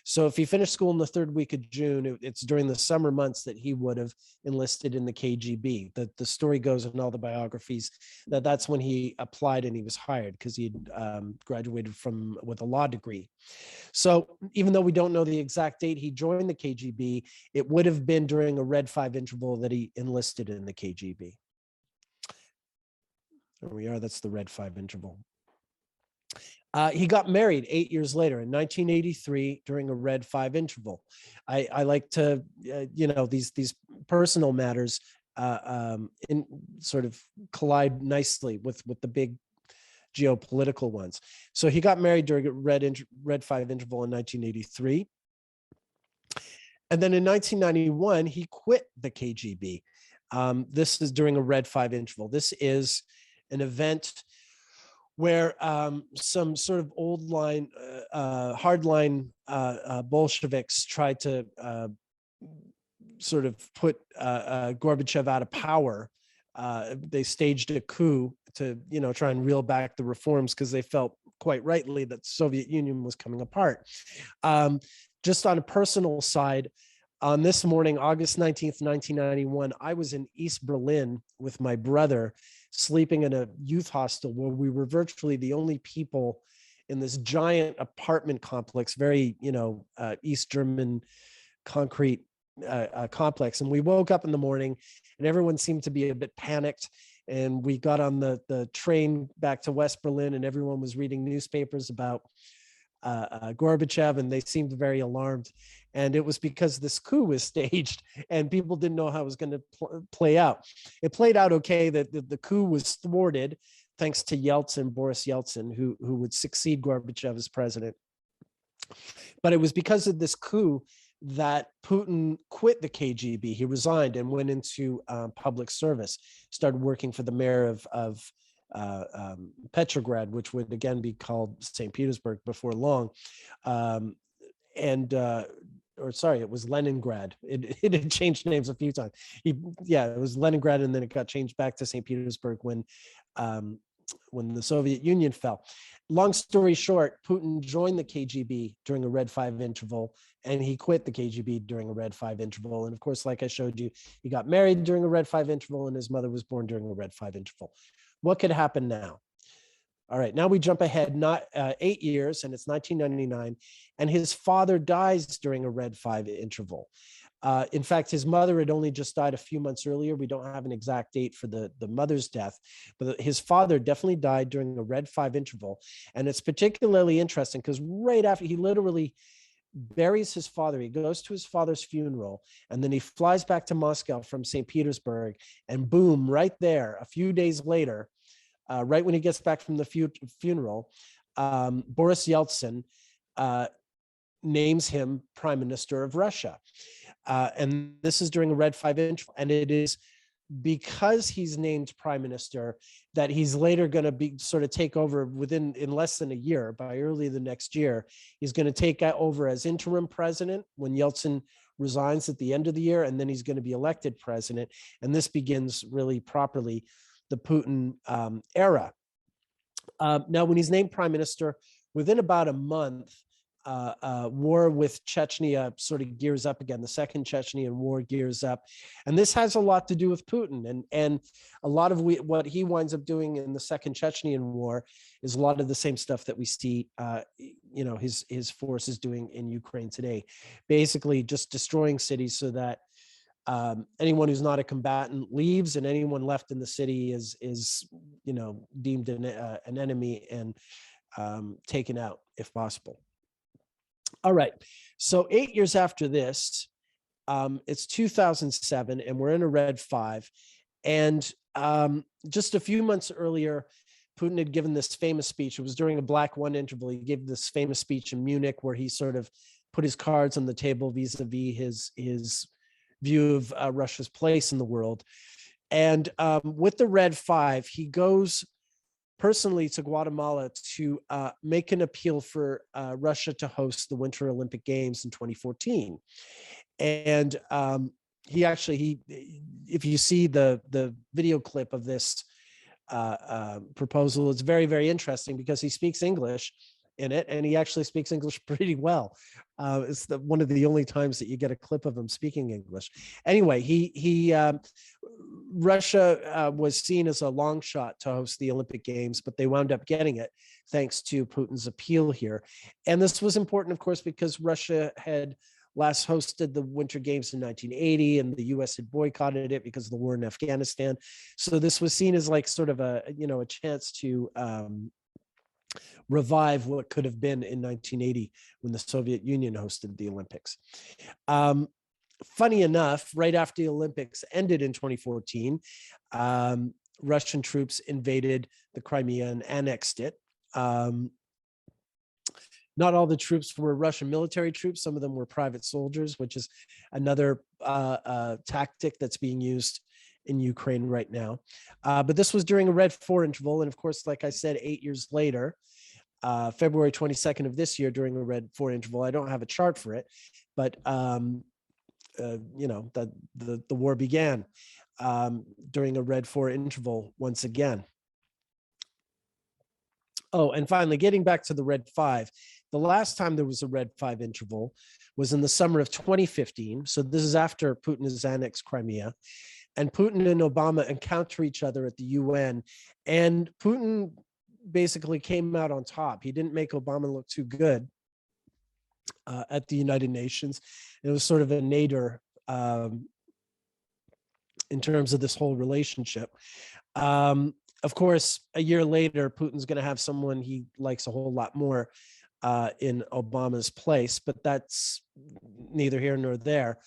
Speaker 2: So if he finished school in the 3rd week of June, it's during the summer months that he would have enlisted in the KGB. The story goes in all the biographies that that's when he applied and he was hired, because he had graduated with a law degree. So even though we don't know the exact date he joined the KGB, it would have been during a red 5 interval that he enlisted in the KGB. There we are. That's the red 5 interval. He got married 8 years later in 1983 during a red 5 interval. I like to, these personal matters in sort of collide nicely with the big geopolitical ones. So he got married during a red 5 interval in 1983. And then in 1991, he quit the KGB. This is during a red 5 interval. This is an event where some sort of hardline Bolsheviks tried to sort of put Gorbachev out of power. They staged a coup try and reel back the reforms, because they felt quite rightly that the Soviet Union was coming apart. Just on a personal side, on this morning, August 19th, 1991, I was in East Berlin with my brother, sleeping in a youth hostel where we were virtually the only people in this giant apartment complex, very, East German concrete complex. And we woke up in the morning and everyone seemed to be a bit panicked. And we got on the train back to West Berlin, and everyone was reading newspapers about Gorbachev, and they seemed very alarmed. And it was because this coup was staged and people didn't know how it was going to play out. It played out okay. That the coup was thwarted thanks to Boris Yeltsin, who would succeed Gorbachev as president. But it was because of this coup that Putin quit the KGB. He resigned and went into public service, started working for the mayor of Petrograd, which would again be called St. Petersburg before long. It was Leningrad. It had changed names a few times. It was Leningrad, and then it got changed back to St. Petersburg when the Soviet Union fell. Long story short, Putin joined the KGB during a Red 5 interval, and he quit the KGB during a Red 5 interval. And of course, like I showed you, he got married during a Red 5 interval, and his mother was born during a Red 5 interval. What could happen now? All right, now we jump ahead, not 8 years, and it's 1999, and his father dies during a Red 5 interval. In fact, his mother had only just died a few months earlier. We don't have an exact date for the mother's death, but his father definitely died during a Red 5 interval. And it's particularly interesting because right after, he literally buries his father, he goes to his father's funeral, and then he flies back to Moscow from St. Petersburg, and boom, right there, a few days later, right when he gets back from the funeral, Boris Yeltsin names him Prime Minister of Russia. And this is during a Red 5 interval. And it is because he's named Prime Minister that he's later going to take over in less than a year. By early the next year, he's going to take over as interim president when Yeltsin resigns at the end of the year, and then he's going to be elected president. And this begins really properly the Putin era. Now, when he's named prime minister, within about a month, war with Chechnya sort of gears up again. The second Chechnyan war gears up. And this has a lot to do with Putin. And a lot of what he winds up doing in the second Chechnyan war is a lot of the same stuff that we see, his forces doing in Ukraine today. Basically just destroying cities so that anyone who's not a combatant leaves, and anyone left in the city is deemed an enemy and taken out if possible. All right, so 8 years after this, it's 2007, and we're in a Red 5, and just a few months earlier, Putin had given this famous speech. It was during a Black 1 interval. He gave this famous speech in Munich where he sort of put his cards on the table vis-a-vis his view of Russia's place in the world. And with the Red 5, he goes personally to Guatemala to make an appeal for Russia to host the Winter Olympic Games in 2014. And if you see the video clip of this proposal, it's very, very interesting because he speaks English in it, and he actually speaks English pretty well. It's one of the only times that you get a clip of him speaking English. Anyway, Russia was seen as a long shot to host the Olympic Games, but they wound up getting it thanks to Putin's appeal here. And this was important, of course, because Russia had last hosted the Winter Games in 1980, and the U.S. had boycotted it because of the war in Afghanistan. So this was seen as like sort of a chance to revive what could have been in 1980 when the Soviet Union hosted the Olympics. Funny enough, right after the Olympics ended in 2014, Russian troops invaded the Crimea and annexed it. Not all the troops were Russian military troops. Some of them were private soldiers, which is another tactic that's being used in Ukraine right now. But this was during a Red 4 interval. And of course, like I said, 8 years later, February 22nd of this year, during a Red 4 interval, I don't have a chart for it, but the war began during a Red 4 interval once again. Oh, and finally, getting back to the red 5, the last time there was a red 5 interval was in the summer of 2015. So this is after Putin has annexed Crimea, and Putin and Obama encounter each other at the UN, and Putin basically came out on top. He didn't make Obama look too good at the United Nations. It was sort of a nadir in terms of this whole relationship. Of course, a year later, Putin's going to have someone he likes a whole lot more in Obama's place, but that's neither here nor there.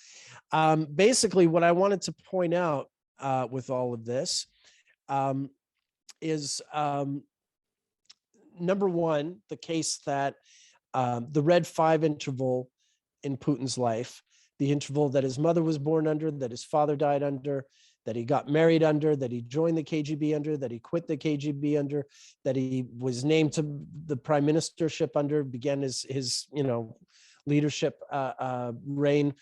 Speaker 2: Basically, what I wanted to point out with all of this is number one, the case that the red 5 interval in Putin's life, the interval that his mother was born under, that his father died under, that he got married under, that he joined the KGB under, that he quit the KGB under, that he was named to the prime ministership under, began his leadership reign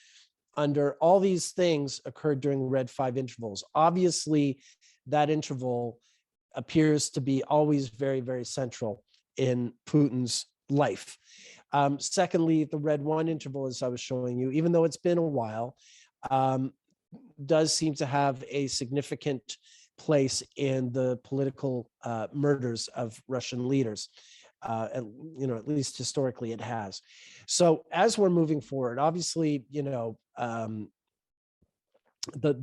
Speaker 2: under. All these things occurred during red 5 intervals. Obviously, that interval appears to be always very, very central in Putin's life. Secondly, the red 1 interval, as I was showing you, even though it's been a while, does seem to have a significant place in the political murders of Russian leaders. At least historically it has. So as we're moving forward, obviously, the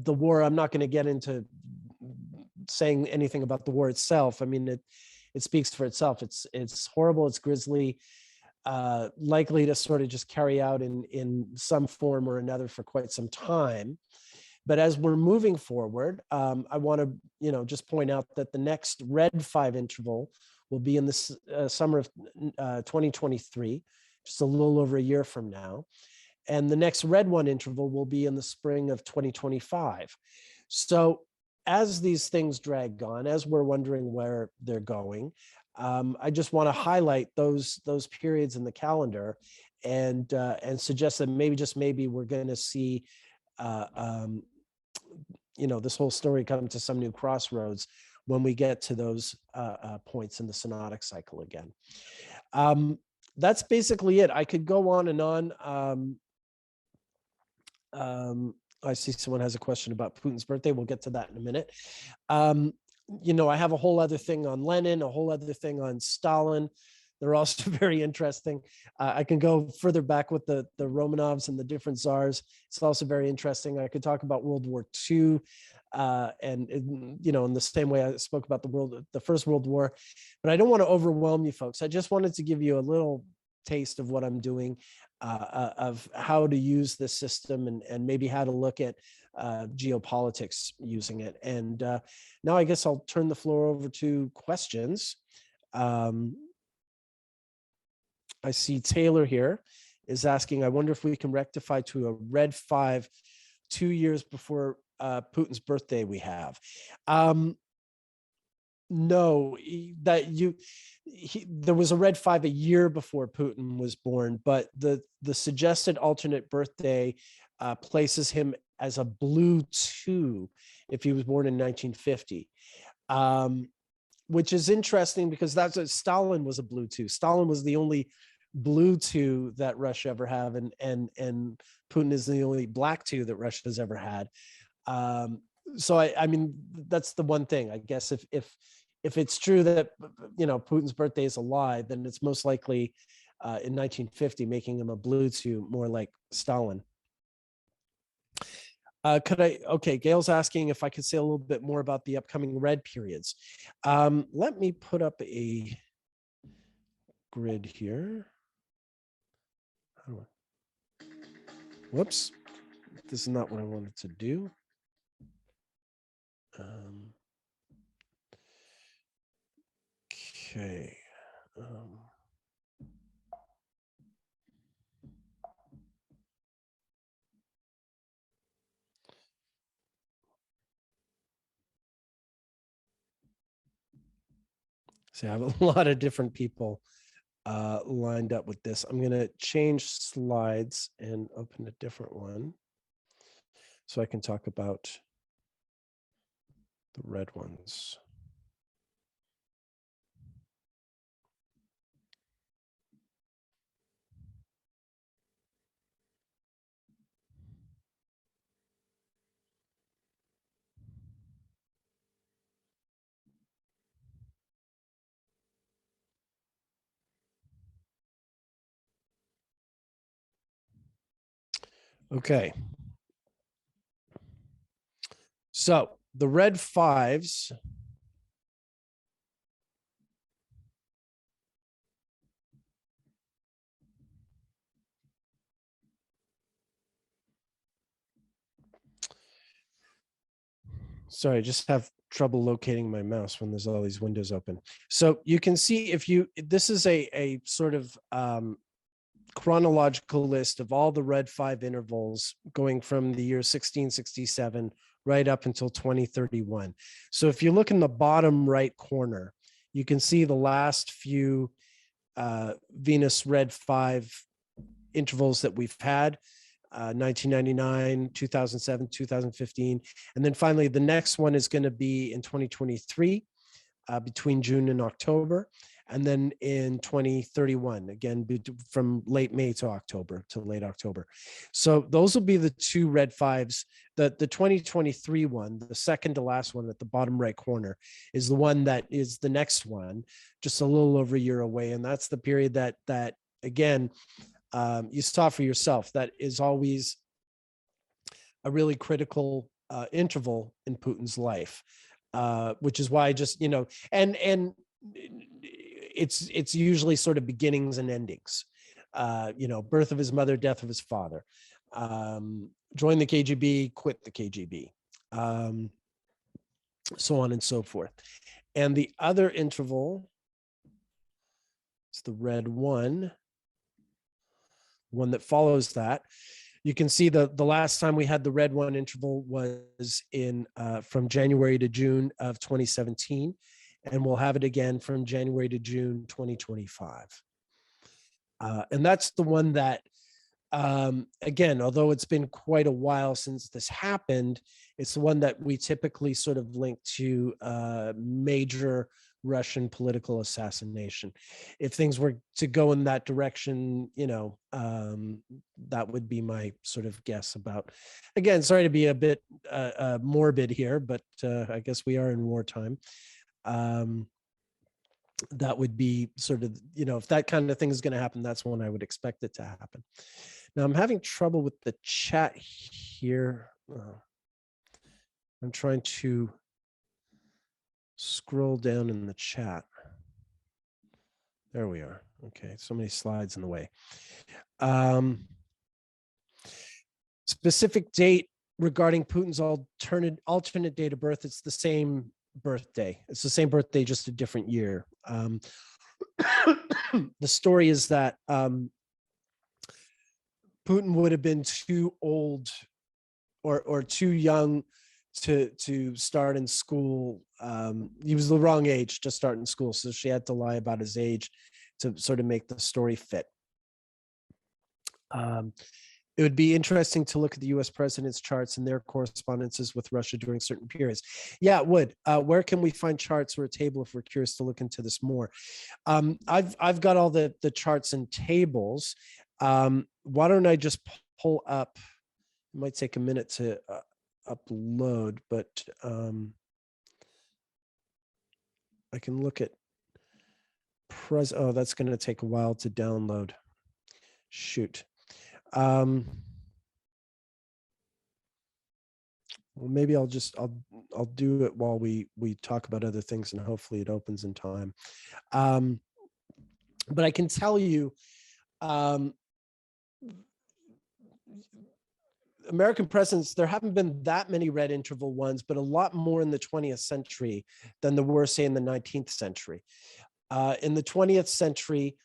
Speaker 2: war, I'm not going to get into saying anything about the war itself. I mean, it speaks for itself. It's horrible. It's grisly, likely to sort of just carry out in some form or another for quite some time. But as we're moving forward, I want to, just point out that the next red 5 interval will be in the summer of 2023, just a little over a year from now. And the next red 1 interval will be in the spring of 2025. So as these things drag on, as we're wondering where they're going, I just want to highlight those periods in the calendar and suggest that maybe, just maybe, we're going to see this whole story come to some new crossroads when we get to those points in the synodic cycle again. That's basically it. I could go on and on. I see someone has a question about Putin's birthday. We'll get to that in a minute. I have a whole other thing on Lenin, a whole other thing on Stalin. They're also very interesting. I can go further back with the Romanovs and the different czars. It's also very interesting. I could talk about World War II, in the same way I spoke about the First World War. But I don't want to overwhelm you folks. I just wanted to give you a little taste of what I'm doing, of how to use this system and maybe how to look at geopolitics using it. And now I guess I'll turn the floor over to questions. I see Taylor here is asking, I wonder if we can rectify to a red 5 2 years before Putin's birthday we have. No, there was a red 5 a year before Putin was born, but the suggested alternate birthday places him as a blue 2 if he was born in 1950. Which is interesting because Stalin was a blue 2. Stalin was the only blue 2 that Russia ever have, and Putin is the only black 2 that Russia has ever had. So I mean, that's the one thing, I guess, if it's true that Putin's birthday is a lie, then it's most likely in 1950, making him a blue 2, more like Stalin. Gail's asking if I could say a little bit more about the upcoming red periods. Let me put up a grid here. Whoops, this is not what I wanted to do. Okay. So I have a lot of different people lined up with this. I'm going to change slides and open a different one so I can talk about the red ones. Okay. So the red fives sorry, I just have trouble locating my mouse when there's all these windows open. So you can see if you, this is a sort of chronological list of all the red five intervals going from the year 1667 right up until 2031. So if you look in the bottom right corner, you can see the last few Venus red five intervals that we've had. 1999, 2007, 2015. And then finally, the next one is going to be in 2023, between June and October. And then in 2031, again, from late May to October to late October. So those will be the two red fives. The 2023 one, the second to last one at the bottom right corner, is the one that is the next one, just a little over a year away. And that's the period that again, you saw for yourself, that is always a really critical interval in Putin's life, which is why I just, and it's usually sort of beginnings and endings, birth of his mother, death of his father, join the KGB, quit the KGB, so on and so forth. And the other interval, it's the red one that follows that. You can see the last time we had the red one interval was in from January to June of 2017, and we'll have it again from January to June 2025. And that's the one that, again, although it's been quite a while since this happened, it's the one that we typically sort of link to major Russian political assassination. If things were to go in that direction, that would be my sort of guess about. Again, sorry to be a bit morbid here, but I guess we are in wartime. That would be sort of, if that kind of thing is going to happen, that's when I would expect it to happen. Now I'm having trouble with the chat here. I'm trying to scroll down in the chat. There we are. Okay, so many slides in the way. Specific date regarding Putin's alternate date of birth. It's the same birthday. It's the same birthday, just a different year. The story is that Putin would have been too old or too young to start in school. He was the wrong age to start in school, so she had to lie about his age to sort of make the story fit. It would be interesting to look at the U.S. president's charts and their correspondences with Russia during certain periods. Yeah, it would. Where can we find charts or a table if we're curious to look into this more? I've got all the charts and tables. Why don't I just pull up? It might take a minute to upload, but I can look at oh, that's going to take a while to download. Shoot. Well, maybe I'll do it while we talk about other things, and hopefully it opens in time. But I can tell you, American presidents, there haven't been that many red interval ones, but a lot more in the 20th century than there were, say, in the 19th century. In the 20th century,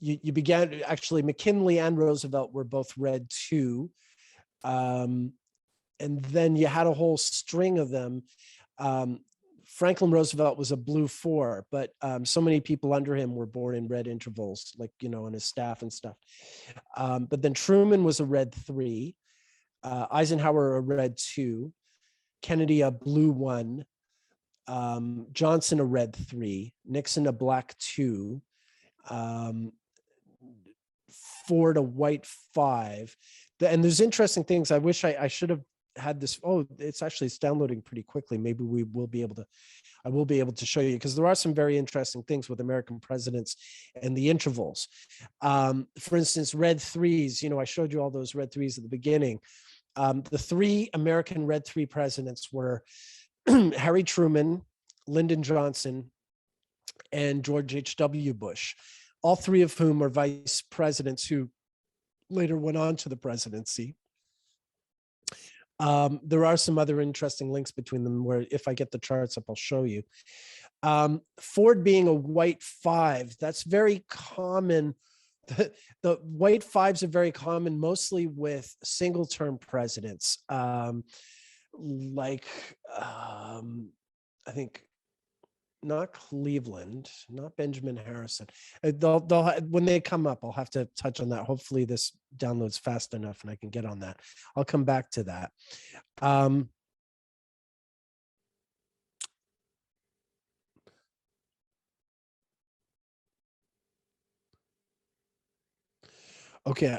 Speaker 2: you began, actually, McKinley and Roosevelt were both red too. And then you had a whole string of them. Franklin Roosevelt was a blue 4, but so many people under him were born in red intervals, like, on his staff and stuff. But then Truman was a red 3, Eisenhower a red 2, Kennedy a blue 1, Johnson a red 3, Nixon a black 2, Ford a white 5. And there's interesting things. I wish I should have had this. Oh, it's downloading pretty quickly. Maybe we will be able to. I will be able to show you, because there are some very interesting things with American presidents and the intervals. For instance, red threes, I showed you all those red threes at the beginning. The three American red three presidents were Harry Truman, Lyndon Johnson, and George H.W. Bush, all three of whom are vice presidents who later went on to the presidency. There are some other interesting links between them where, if I get the charts up, I'll show you. Ford being a white 5, that's very common. The white 5s are very common, mostly with single term presidents. I think not Cleveland, not Benjamin Harrison. They'll when they come up, I'll have to touch on that. Hopefully this downloads fast enough and I can get on that. I'll come back to that. Okay,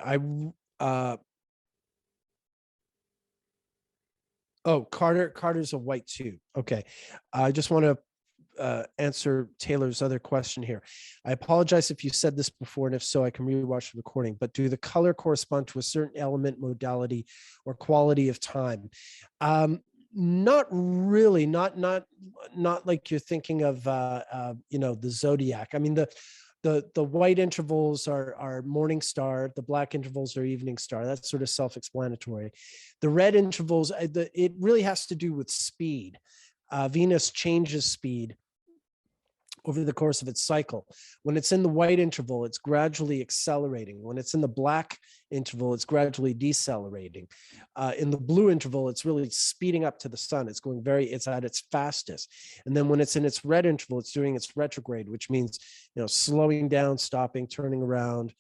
Speaker 2: Carter's a white 2. Okay, I just want to answer Taylor's other question here. I apologize if you said this before, and if so, I can rewatch the recording, but do the color correspond to a certain element, modality, or quality of time? Not really, not like you're thinking of, the zodiac. I mean, the white intervals are morning star, the black intervals are evening star. That's sort of self-explanatory. The red intervals, it really has to do with speed. Venus changes speed over the course of its cycle. When it's in the white interval, it's gradually accelerating. When it's in the black interval, it's gradually decelerating. In the blue interval, it's really speeding up to the sun. It's at its fastest. And then when it's in its red interval, it's doing its retrograde, which means, slowing down, stopping, turning around,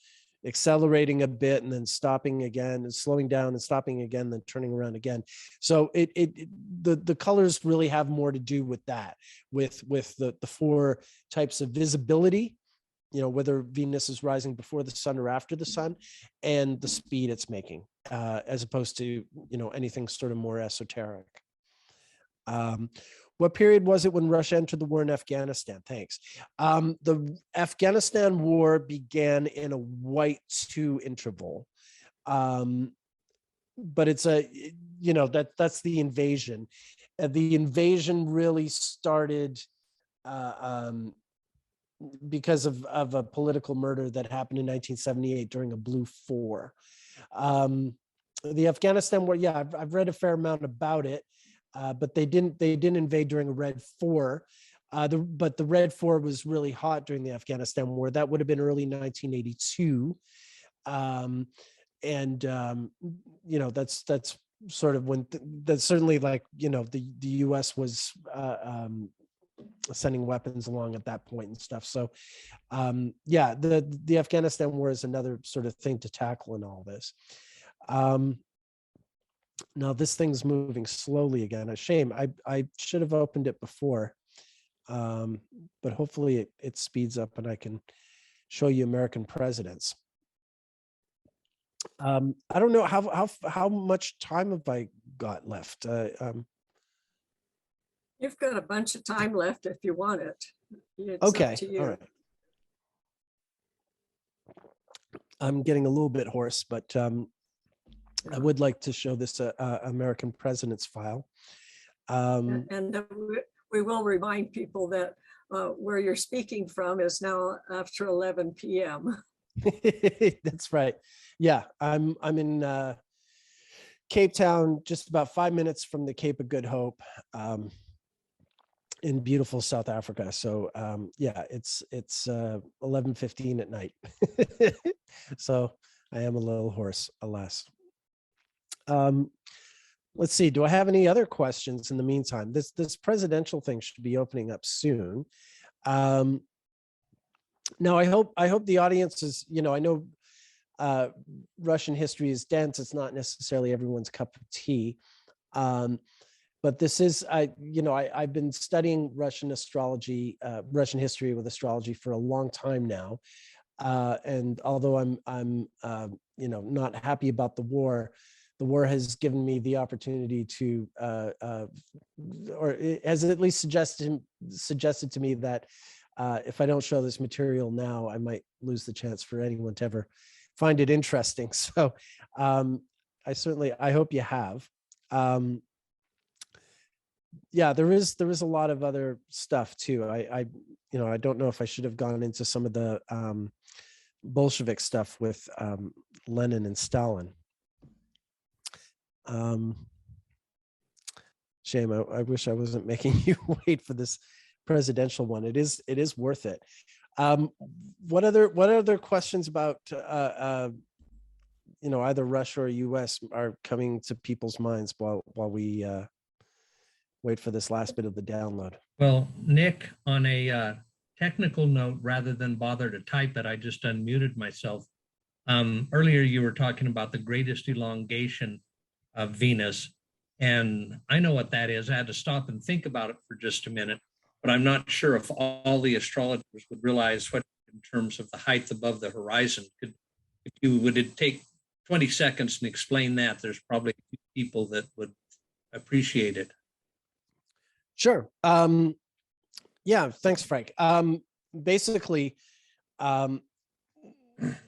Speaker 2: accelerating a bit, and then stopping again, and slowing down and stopping again, then turning around again. So the colors really have more to do with that, with the 4 types of visibility, whether Venus is rising before the sun or after the sun, and the speed it's making, as opposed to, anything sort of more esoteric. What period was it when Russia entered the war in Afghanistan? Thanks. The Afghanistan war began in a white 2 interval. But it's that's the invasion. The invasion really started because of a political murder that happened in 1978 during a blue 4. The Afghanistan war, yeah, I've read a fair amount about it. But they didn't invade during a red 4. But the red 4 was really hot during the Afghanistan war. That would have been early 1982. That's sort of when that's certainly like, the U.S. was sending weapons along at that point and stuff. So the Afghanistan war is another sort of thing to tackle in all this. Now this thing's moving slowly again. A shame. I should have opened it before, but hopefully it speeds up and I can show you American presidents. I don't know how much time have I got left.
Speaker 1: You've got a bunch of time left if you want it. It's
Speaker 2: okay,
Speaker 1: up to you.
Speaker 2: all right. I'm getting a little bit hoarse, but I would like to show this American president's file.
Speaker 1: And we will remind people that where you're speaking from is now after 11 p.m.
Speaker 2: That's right. Yeah, I'm in Cape Town, just about 5 minutes from the Cape of Good Hope, in beautiful South Africa. So it's 11:15 at night. So I am a little hoarse, alas. Let's see, do I have any other questions in the meantime? This presidential thing should be opening up soon. Now I hope the audience is, I know Russian history is dense. It's not necessarily everyone's cup of tea. But this is, I've been studying Russian astrology, Russian history with astrology for a long time now. And although I'm not happy about the war, the war has given me the opportunity to, or it has at least suggested to me that if I don't show this material now, I might lose the chance for anyone to ever find it interesting. So I hope you have. Yeah, there is a lot of other stuff too. I don't know if I should have gone into some of the Bolshevik stuff with Lenin and Stalin. Shame. I wish I wasn't making you wait for this presidential one. It is worth it. What other questions about either Russia or U.S. are coming to people's minds while we wait for this last bit of the download?
Speaker 3: Well, Nick, on a technical note, rather than bother to type it, I just unmuted myself. Earlier, you were talking about the greatest elongation of Venus, and I know what that is. I had to stop and think about it for just a minute, but I'm not sure if all the astrologers would realize what in terms of the height above the horizon. Would it take 20 seconds and explain that? There's probably a few people that would appreciate it.
Speaker 2: Sure. Yeah, thanks, Frank. Basically,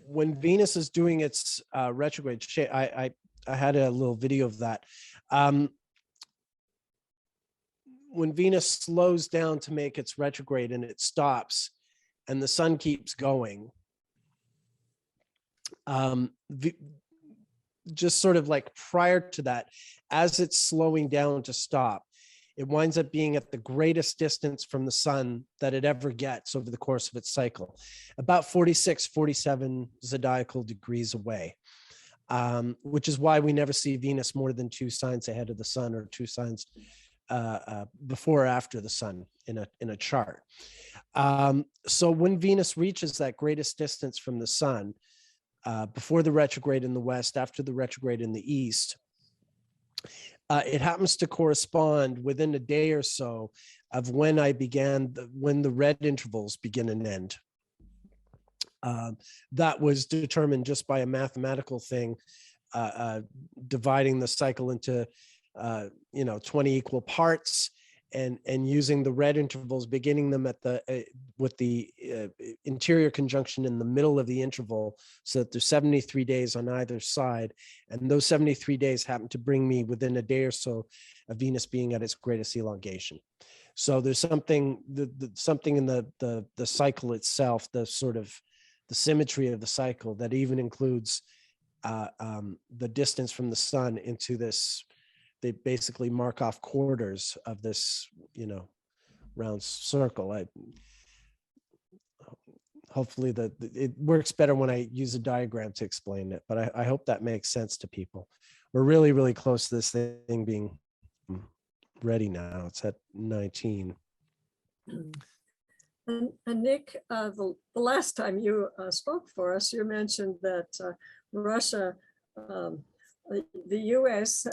Speaker 2: when Venus is doing its retrograde, I had a little video of that. When Venus slows down to make its retrograde and it stops and the sun keeps going, just sort of like prior to that, as it's slowing down to stop, it winds up being at the greatest distance from the sun that it ever gets over the course of its cycle, about 46, 47 zodiacal degrees away, which is why we never see Venus more than 2 signs ahead of the sun, or 2 signs before or after the sun in a chart. So when Venus reaches that greatest distance from the sun, before the retrograde in the west, after the retrograde in the east, it happens to correspond within a day or so of when when the red intervals begin and end. That was determined just by a mathematical thing, dividing the cycle into 20 equal parts, and using the red intervals, beginning them at with the interior conjunction in the middle of the interval, so that there's 73 days on either side, and those 73 days happen to bring me within a day or so of Venus being at its greatest elongation. So there's something something in the cycle itself, the sort of the symmetry of the cycle, that even includes the distance from the sun into this. They basically mark off quarters of this, round circle. Hopefully it works better when I use a diagram to explain it, but I hope that makes sense to people. We're really, really close to this thing being ready now. It's at 19.
Speaker 1: And Nick, the last time you spoke for us, you mentioned that Russia, the U.S.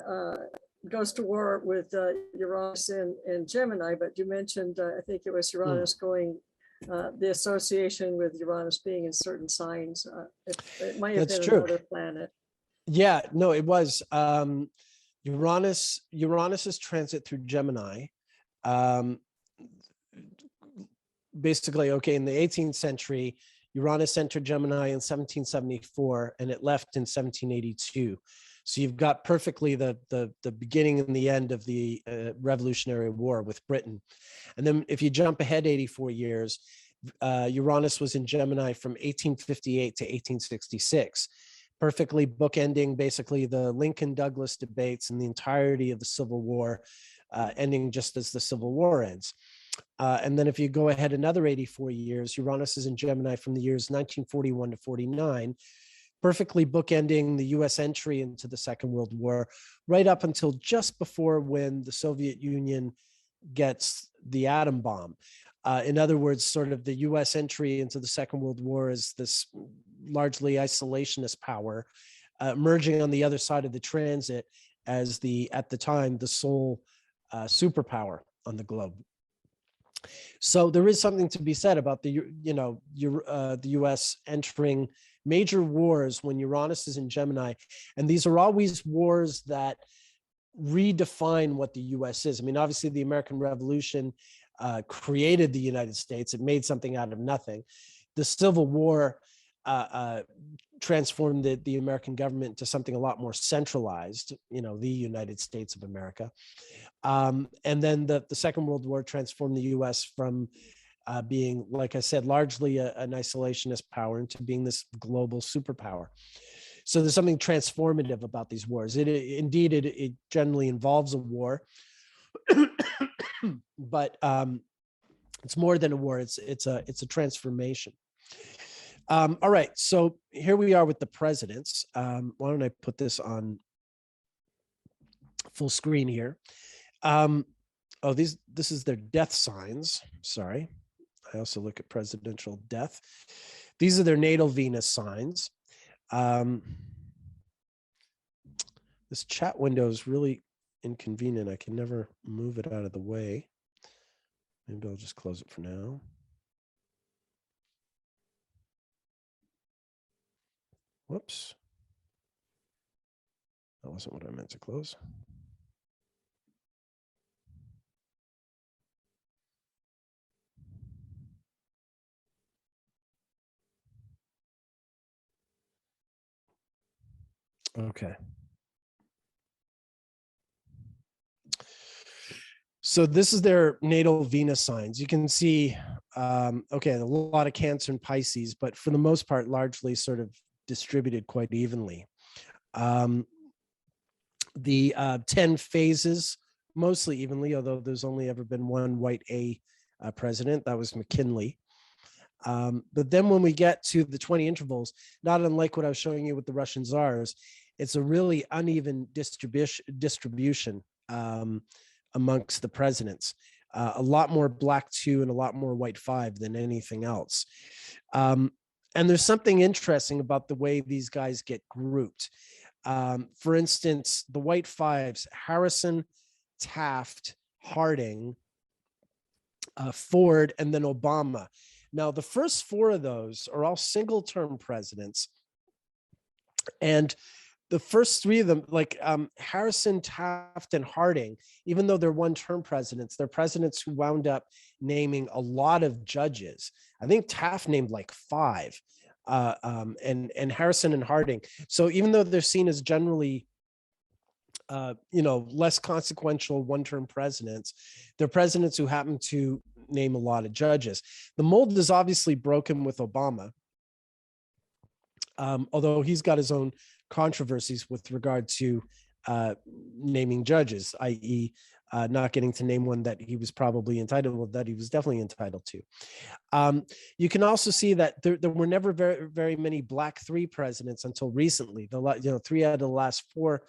Speaker 1: Goes to war with Uranus and Gemini, but you mentioned, I think it was Uranus going, the association with Uranus being in certain signs. It might have been another planet.
Speaker 2: Yeah, no, it was. Uranus's transit through Gemini. Basically, okay, in the 18th century, Uranus entered Gemini in 1774, and it left in 1782. So you've got perfectly the beginning and the end of the Revolutionary War with Britain. And then if you jump ahead 84 years, Uranus was in Gemini from 1858 to 1866, perfectly bookending basically the Lincoln-Douglas debates and the entirety of the Civil War, ending just as the Civil War ends. And then if you go ahead another 84 years, Uranus is in Gemini from the years 1941 to 49, perfectly bookending the U.S. entry into the Second World War, right up until just before when the Soviet Union gets the atom bomb. In other words, sort of the U.S. entry into the Second World War is this largely isolationist power, emerging on the other side of the transit as at the time, the sole superpower on the globe. So there is something to be said about the U.S. entering major wars when Uranus is in Gemini. And these are always wars that redefine what the US is. I mean, obviously the American Revolution created the United States. It made something out of nothing. The Civil War transformed the American government to something a lot more centralized, the United States of America. And then the Second World War transformed the US from being, like I said, largely an isolationist power into being this global superpower. So there's something transformative about these wars. It generally involves a war, but it's more than a war. It's a transformation. All right, so here we are with the presidents. Why don't I put this on full screen here? This is their death signs. Sorry, I also look at presidential death. These are their natal Venus signs. This chat window is really inconvenient. I can never move it out of the way. Maybe I'll just close it for now. Whoops. That wasn't what I meant to close. Okay. So this is their natal Venus signs. You can see, okay, a lot of Cancer and Pisces, but for the most part, largely sort of distributed quite evenly. The 10 phases, mostly evenly, although there's only ever been one white A president. That was McKinley. But then when we get to the 20 intervals, not unlike what I was showing you with the Russian czars, it's a really uneven distribution amongst the presidents. A lot more black 2 and a lot more white 5 than anything else. And there's something interesting about the way these guys get grouped. For instance, the white 5s, Harrison, Taft, Harding, Ford, and then Obama. Now, the first 4 of those are all single-term presidents. And the first 3 of them, like Harrison, Taft, and Harding, even though they're one-term presidents, they're presidents who wound up naming a lot of judges. I think Taft named like 5, and Harrison and Harding. So even though they're seen as generally, less consequential one-term presidents, they're presidents who happen to name a lot of judges. The mold is obviously broken with Obama, although he's got his own controversies with regard to naming judges, i.e. Not getting to name one that he was probably entitled, that he was definitely entitled to. You can also see that there were never very, very many black 3 presidents until recently. 3 out of the last 4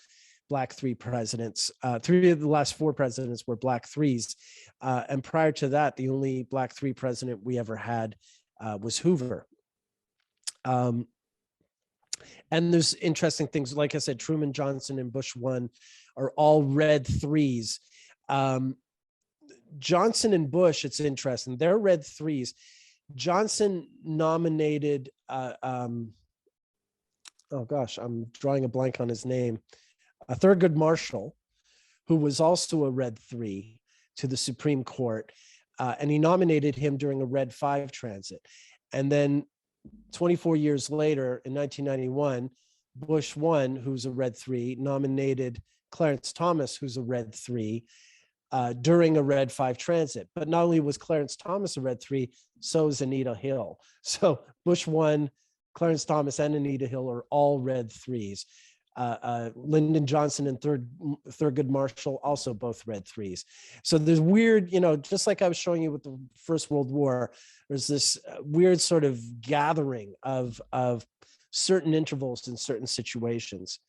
Speaker 2: black 3 presidents, 3 of the last 4 presidents were black 3s. And prior to that, the only black 3 president we ever had was Hoover. And there's interesting things, like I said, Truman, Johnson, and Bush 1 are all red 3s. Johnson and Bush, it's interesting, they're red 3s. Johnson nominated, oh gosh, I'm drawing a blank on his name, Thurgood Marshall, who was also a red 3 to the Supreme Court. And he nominated him during a red 5 transit. And then 24 years later, in 1991, Bush 1, who's a red 3, nominated Clarence Thomas, who's a red 3, during a red 5 transit. But not only was Clarence Thomas a red 3, so is Anita Hill. So Bush 1, Clarence Thomas, and Anita Hill are all red 3s. Lyndon Johnson and Thurgood Marshall, also both red 3s. So there's weird, just like I was showing you with the First World War, there's this weird sort of gathering of certain intervals in certain situations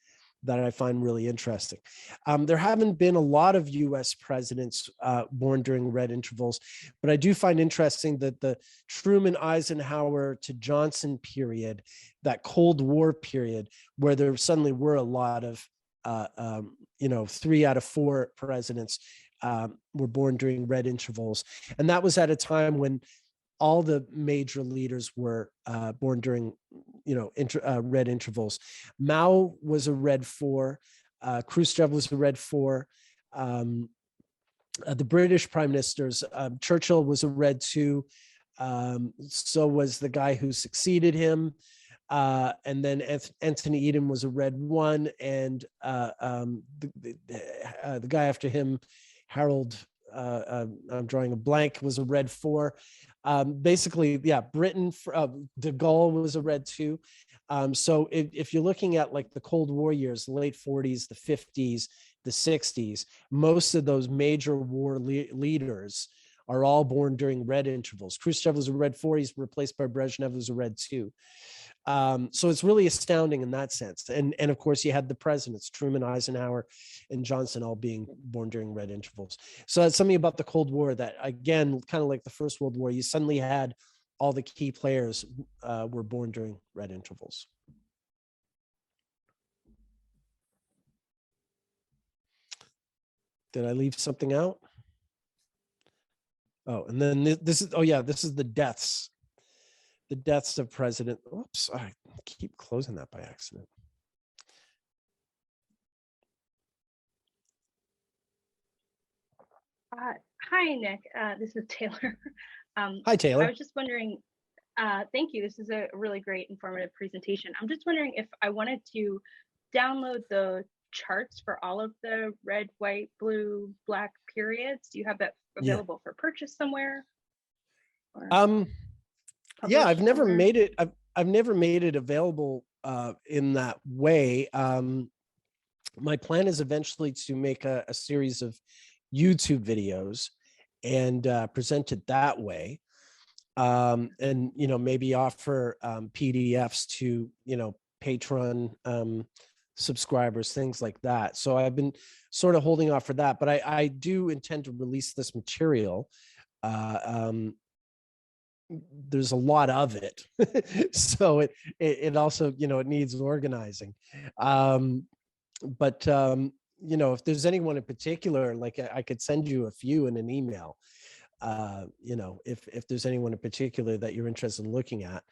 Speaker 2: that I find really interesting. There haven't been a lot of US presidents born during red intervals, but I do find interesting that the Truman, Eisenhower to Johnson period, that Cold War period, where there suddenly were a lot of, 3 out of 4 presidents were born during red intervals. And that was at a time when all the major leaders were born during red intervals. Mao was a red 4. Khrushchev was a red 4. The British prime ministers, Churchill was a red 2. So was the guy who succeeded him. And then Anthony Eden was a red 1. And the guy after him, Harold, I'm drawing a blank, was a red 4. Basically, yeah, Britain, de Gaulle was a red 2. So if you're looking at like the Cold War years, late 40s, the 50s, the 60s, most of those major war leaders are all born during red intervals. Khrushchev was a red 4. He's replaced by Brezhnev, who's a red 2. So it's really astounding in that sense. And of course, you had the presidents, Truman, Eisenhower, and Johnson, all being born during red intervals. So that's something about the Cold War that, again, kind of like the First World War, you suddenly had all the key players were born during red intervals. Did I leave something out? Oh, and then this is, this is the deaths. The deaths of President. Oops, I keep closing that by accident.
Speaker 4: Hi, Nick. This is Taylor.
Speaker 2: Hi, Taylor.
Speaker 4: I was just wondering, thank you. This is a really great informative presentation. I'm just wondering if I wanted to download the charts for all of the red, white, blue, black periods. Do you have that available for purchase somewhere? Or
Speaker 2: yeah, I've never
Speaker 4: somewhere?
Speaker 2: made it. I've never made it available in that way. My plan is eventually to make a series of YouTube videos and present it that way. And maybe offer PDFs to Patreon subscribers, things like that. So I've been sort of holding off for that, but I do intend to release this material. There's a lot of it. So it also, it needs organizing. But if there's anyone in particular, like I could send you a few in an email. If there's anyone in particular that you're interested in looking at.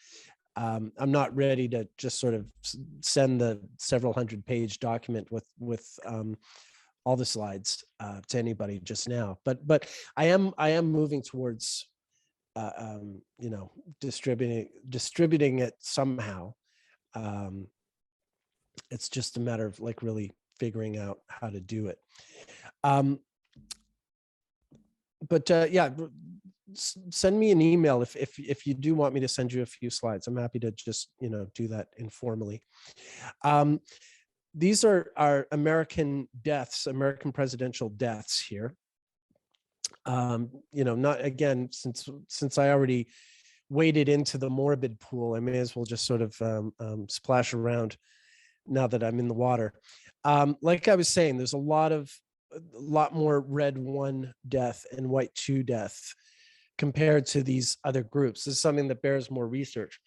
Speaker 2: I'm not ready to just sort of send the several 100-page document with all the slides to anybody just now. But I am moving towards distributing it somehow. It's just a matter of like really figuring out how to do it. Yeah, send me an email if you do want me to send you a few slides. I'm happy to just do that informally. These are our American deaths, American presidential deaths here. Not again, since I already waded into the morbid pool, I may as well just sort of splash around now that I'm in the water. Like I was saying, there's a lot more red 1 death and white 2 death compared to these other groups. This is something that bears more research.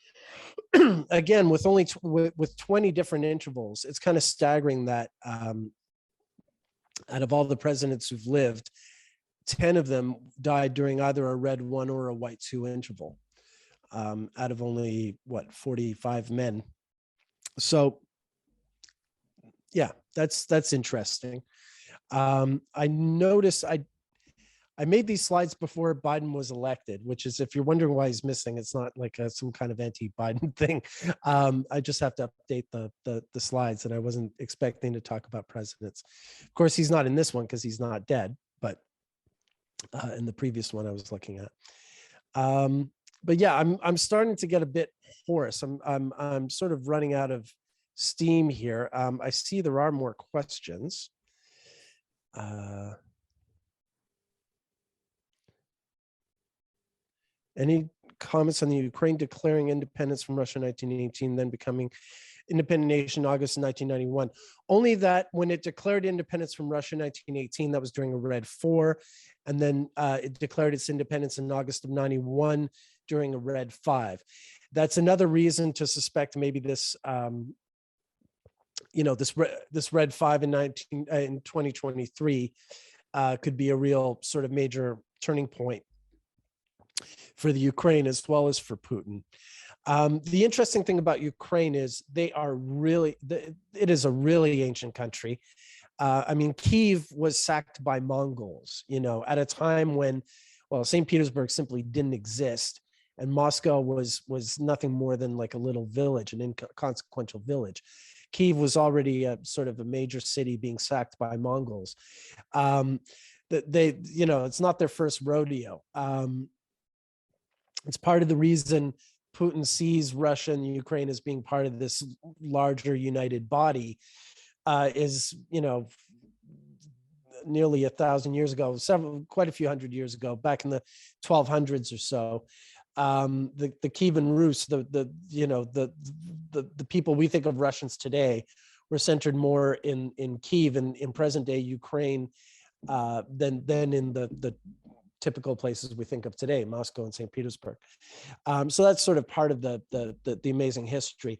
Speaker 2: Again, with only with 20 different intervals, it's kind of staggering that out of all the presidents who've lived, 10 of them died during either a red 1 or a white 2 interval, out of only 45 men. So yeah, that's interesting. I noticed I made these slides before Biden was elected, which is, if you're wondering why he's missing, it's not like some kind of anti-Biden thing. I just have to update the slides, and I wasn't expecting to talk about presidents. Of course, he's not in this one because he's not dead, but in the previous one I was looking at. But yeah, I'm starting to get a bit hoarse. I'm sort of running out of steam here. I see there are more questions. Any comments on the Ukraine declaring independence from Russia in 1918, then becoming independent nation in August of 1991? Only that when it declared independence from Russia in 1918, that was during a red 4. And then it declared its independence in August of 91 during a red 5. That's another reason to suspect maybe this, this red 5 in 2023 could be a real sort of major turning point for the Ukraine as well as for Putin. The interesting thing about Ukraine is they are really, it is a really ancient country. I mean, Kiev was sacked by Mongols, you know, at a time when, well, St. Petersburg simply didn't exist, and Moscow was nothing more than like a little village, an inconsequential village. Kiev was already a sort of a major city being sacked by Mongols. They, you know, it's not their first rodeo. It's part of the reason Putin sees Russia and Ukraine as being part of this larger united body. Is, you know, nearly 1,000 years ago, quite a few hundred years ago, back in the 1200s or so, the Kievan Rus, the people we think of Russians today, were centered more in Kiev and in present day Ukraine than in the typical places we think of today, Moscow and St. Petersburg. So that's sort of part of the amazing history.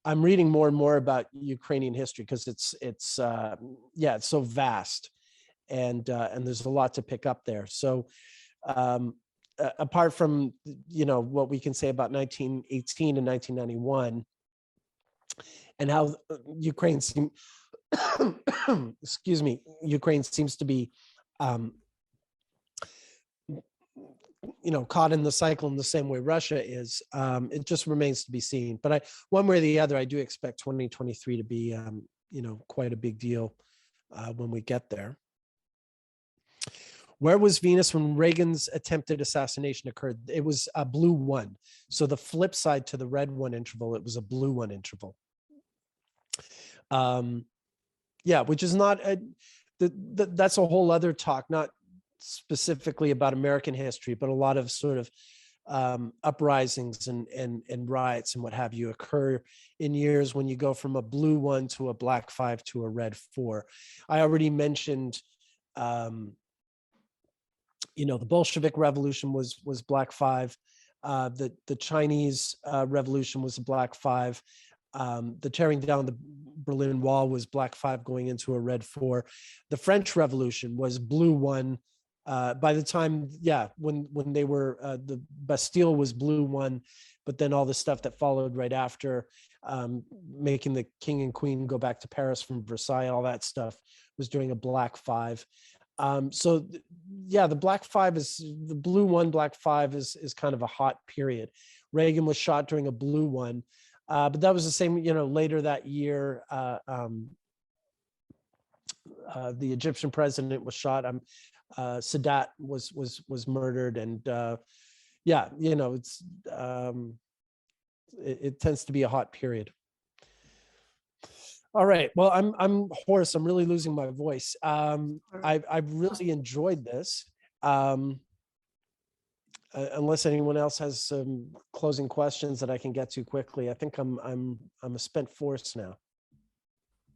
Speaker 2: I'm reading more and more about Ukrainian history because it's so vast, and there's a lot to pick up there. So apart from, you know, what we can say about 1918 and 1991 and how Ukraine Ukraine seems to be you know, caught in the cycle in the same way Russia is. It just remains to be seen. But one way or the other, I do expect 2023 to be, you know, quite a big deal when we get there. Where was Venus when Reagan's attempted assassination occurred? It was a blue 1. So the flip side to the red 1 interval, it was a blue 1 interval. Yeah, which is not, that's a whole other talk, not specifically about American history, but a lot of sort of uprisings and riots and what have you occur in years when you go from a blue 1 to a black 5 to a red 4. I already mentioned, you know, the Bolshevik Revolution was black 5. The Chinese Revolution was a black 5. The tearing down the Berlin Wall was black 5 going into a red 4. The French Revolution was blue 1. By the time, when they were, the Bastille was blue 1, but then all the stuff that followed right after, making the king and queen go back to Paris from Versailles, all that stuff was during a black 5. So the black 5 is, the blue 1, black 5 is kind of a hot period. Reagan was shot during a blue 1, but that was the same, you know, later that year, the Egyptian president was shot. Sadat was murdered, and you know, it tends to be a hot period. All right, well, I'm hoarse. I'm really losing my voice. I've really enjoyed this. Unless anyone else has some closing questions that I can get to quickly, I think I'm a spent force now.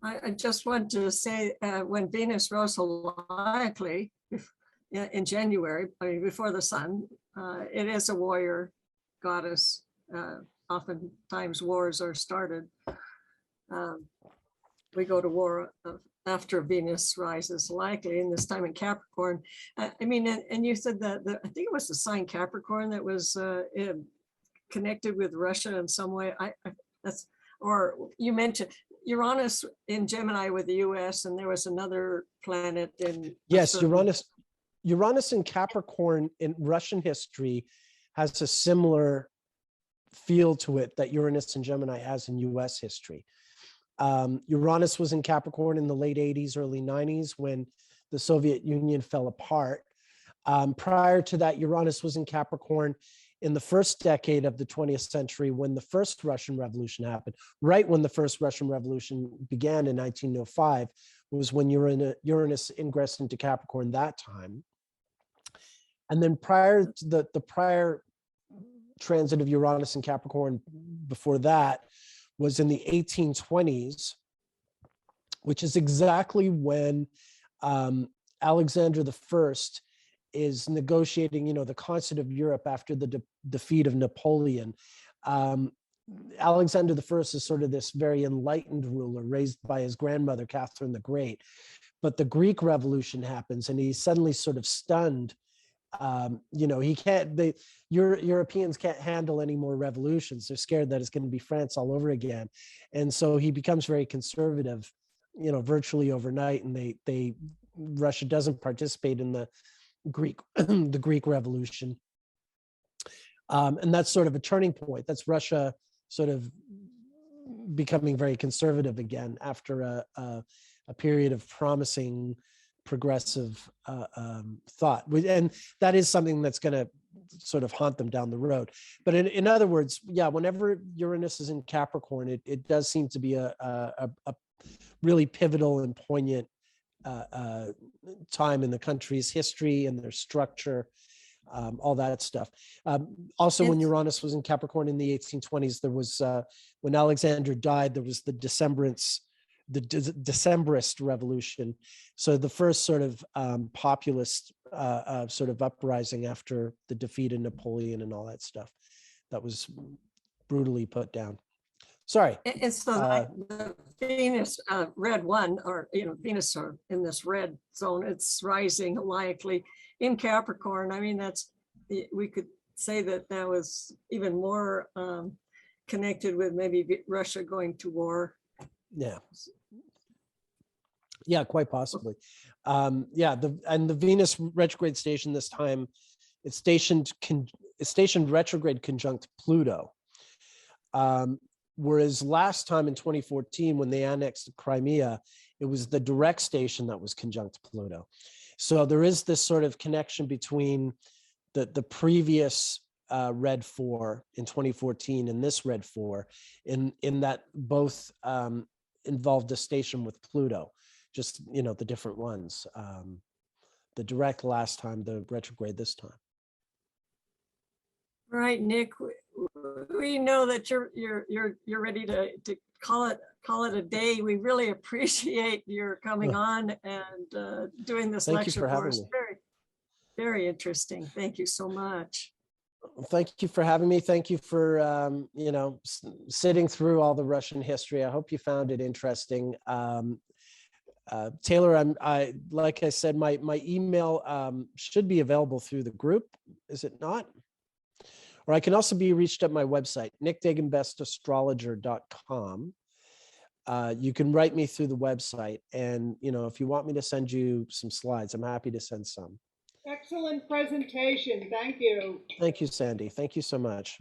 Speaker 1: I just want to say, when Venus rose holiacally in January, I mean, before the sun, it is a warrior goddess. Oftentimes wars are started. We go to war after Venus rises likely, and this time in Capricorn. I mean, and you said that, I think it was the sign Capricorn that was connected with Russia in some way. Or you mentioned Uranus in Gemini with the U.S., and there was another planet in.
Speaker 2: Yes, Uranus in Capricorn in Russian history has a similar feel to it that Uranus in Gemini has in U.S. history. Uranus was in Capricorn in the late 80s, early 90s when the Soviet Union fell apart. Prior to that, Uranus was in Capricorn in the first decade of the 20th century when the first Russian Revolution happened. Right when the first Russian Revolution began in 1905 was when Uranus ingressed into Capricorn that time. And then prior to the prior transit of Uranus in Capricorn before that was in the 1820s, which is exactly when Alexander I is negotiating, you know, the Concert of Europe after the defeat of Napoleon. Alexander I is sort of this very enlightened ruler raised by his grandmother, Catherine the Great. But the Greek Revolution happens and he's suddenly sort of stunned You know, Europeans can't handle any more revolutions. They're scared that it's going to be France all over again. And so he becomes very conservative, you know, virtually overnight. And Russia doesn't participate in the Greek, the Greek Revolution. And that's sort of a turning point. That's Russia sort of becoming very conservative again after a period of promising progressive thought. And that is something that's going to sort of haunt them down the road. But in other words, yeah, whenever Uranus is in Capricorn, it does seem to be a really pivotal and poignant time in the country's history and their structure, all that stuff. Also, when Uranus was in Capricorn in the 1820s, there was, when Alexander died, there was the Decembrist revolution. So the first sort of populist sort of uprising after the defeat of Napoleon and all that stuff that was brutally put down. Sorry.
Speaker 1: It's the Venus red one, or, you know, Venus are in this red zone. It's rising likely in Capricorn. I mean, we could say that was even more connected with maybe Russia going to war.
Speaker 2: Yeah. Yeah, quite possibly. Yeah, the Venus retrograde station this time, it's stationed retrograde conjunct Pluto. Whereas last time in 2014, when they annexed Crimea, it was the direct station that was conjunct Pluto. So there is this sort of connection between the previous red 4 in 2014 and this red 4 in that both involved a station with Pluto, just, you know, the different ones. The direct last time, the retrograde this time.
Speaker 1: Right, Nick. We know that you're ready to call it a day. We really appreciate your coming on and doing this lecture for us. Very, very interesting. Thank you so much.
Speaker 2: Thank you for having me. Thank you for you know, sitting through all the Russian history. I hope you found it interesting. Taylor, like I said, my email should be available through the group. Is it not? Or I can also be reached at my website, nickdaganbestastrologer.com. You can write me through the website, and, you know, if you want me to send you some slides, I'm happy to send some.
Speaker 5: Excellent presentation. Thank you.
Speaker 2: Thank you, Sandy. Thank you so much.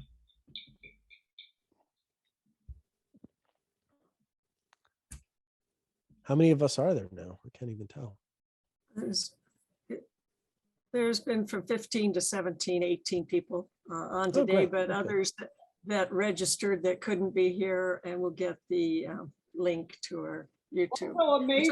Speaker 2: How many of us are there now? I can't even tell.
Speaker 1: There's been from 15 to 17, 18 people on today, but others that registered that couldn't be here, and we'll get the link to our YouTube.
Speaker 5: Also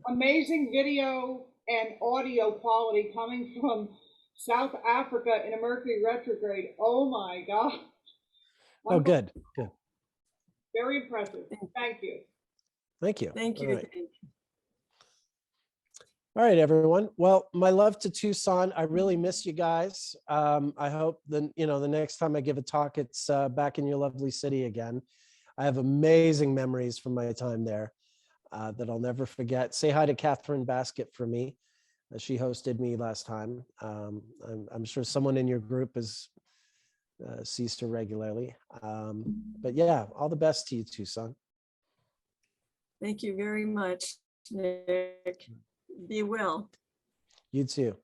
Speaker 5: amazing video and audio quality coming from South Africa in a Mercury retrograde. Oh my God.
Speaker 2: Oh, good. Good.
Speaker 5: Very impressive. Thank you.
Speaker 2: Thank you.
Speaker 1: Thank you.
Speaker 2: All right. All right, everyone. Well, my love to Tucson. I really miss you guys. I hope the next time I give a talk, it's back in your lovely city again. I have amazing memories from my time there that I'll never forget. Say hi to Catherine Basket for me. She hosted me last time. I'm sure someone in your group has sees her regularly. But yeah, all the best to you, Tucson.
Speaker 1: Thank you very much, Nick. Be well.
Speaker 2: You too.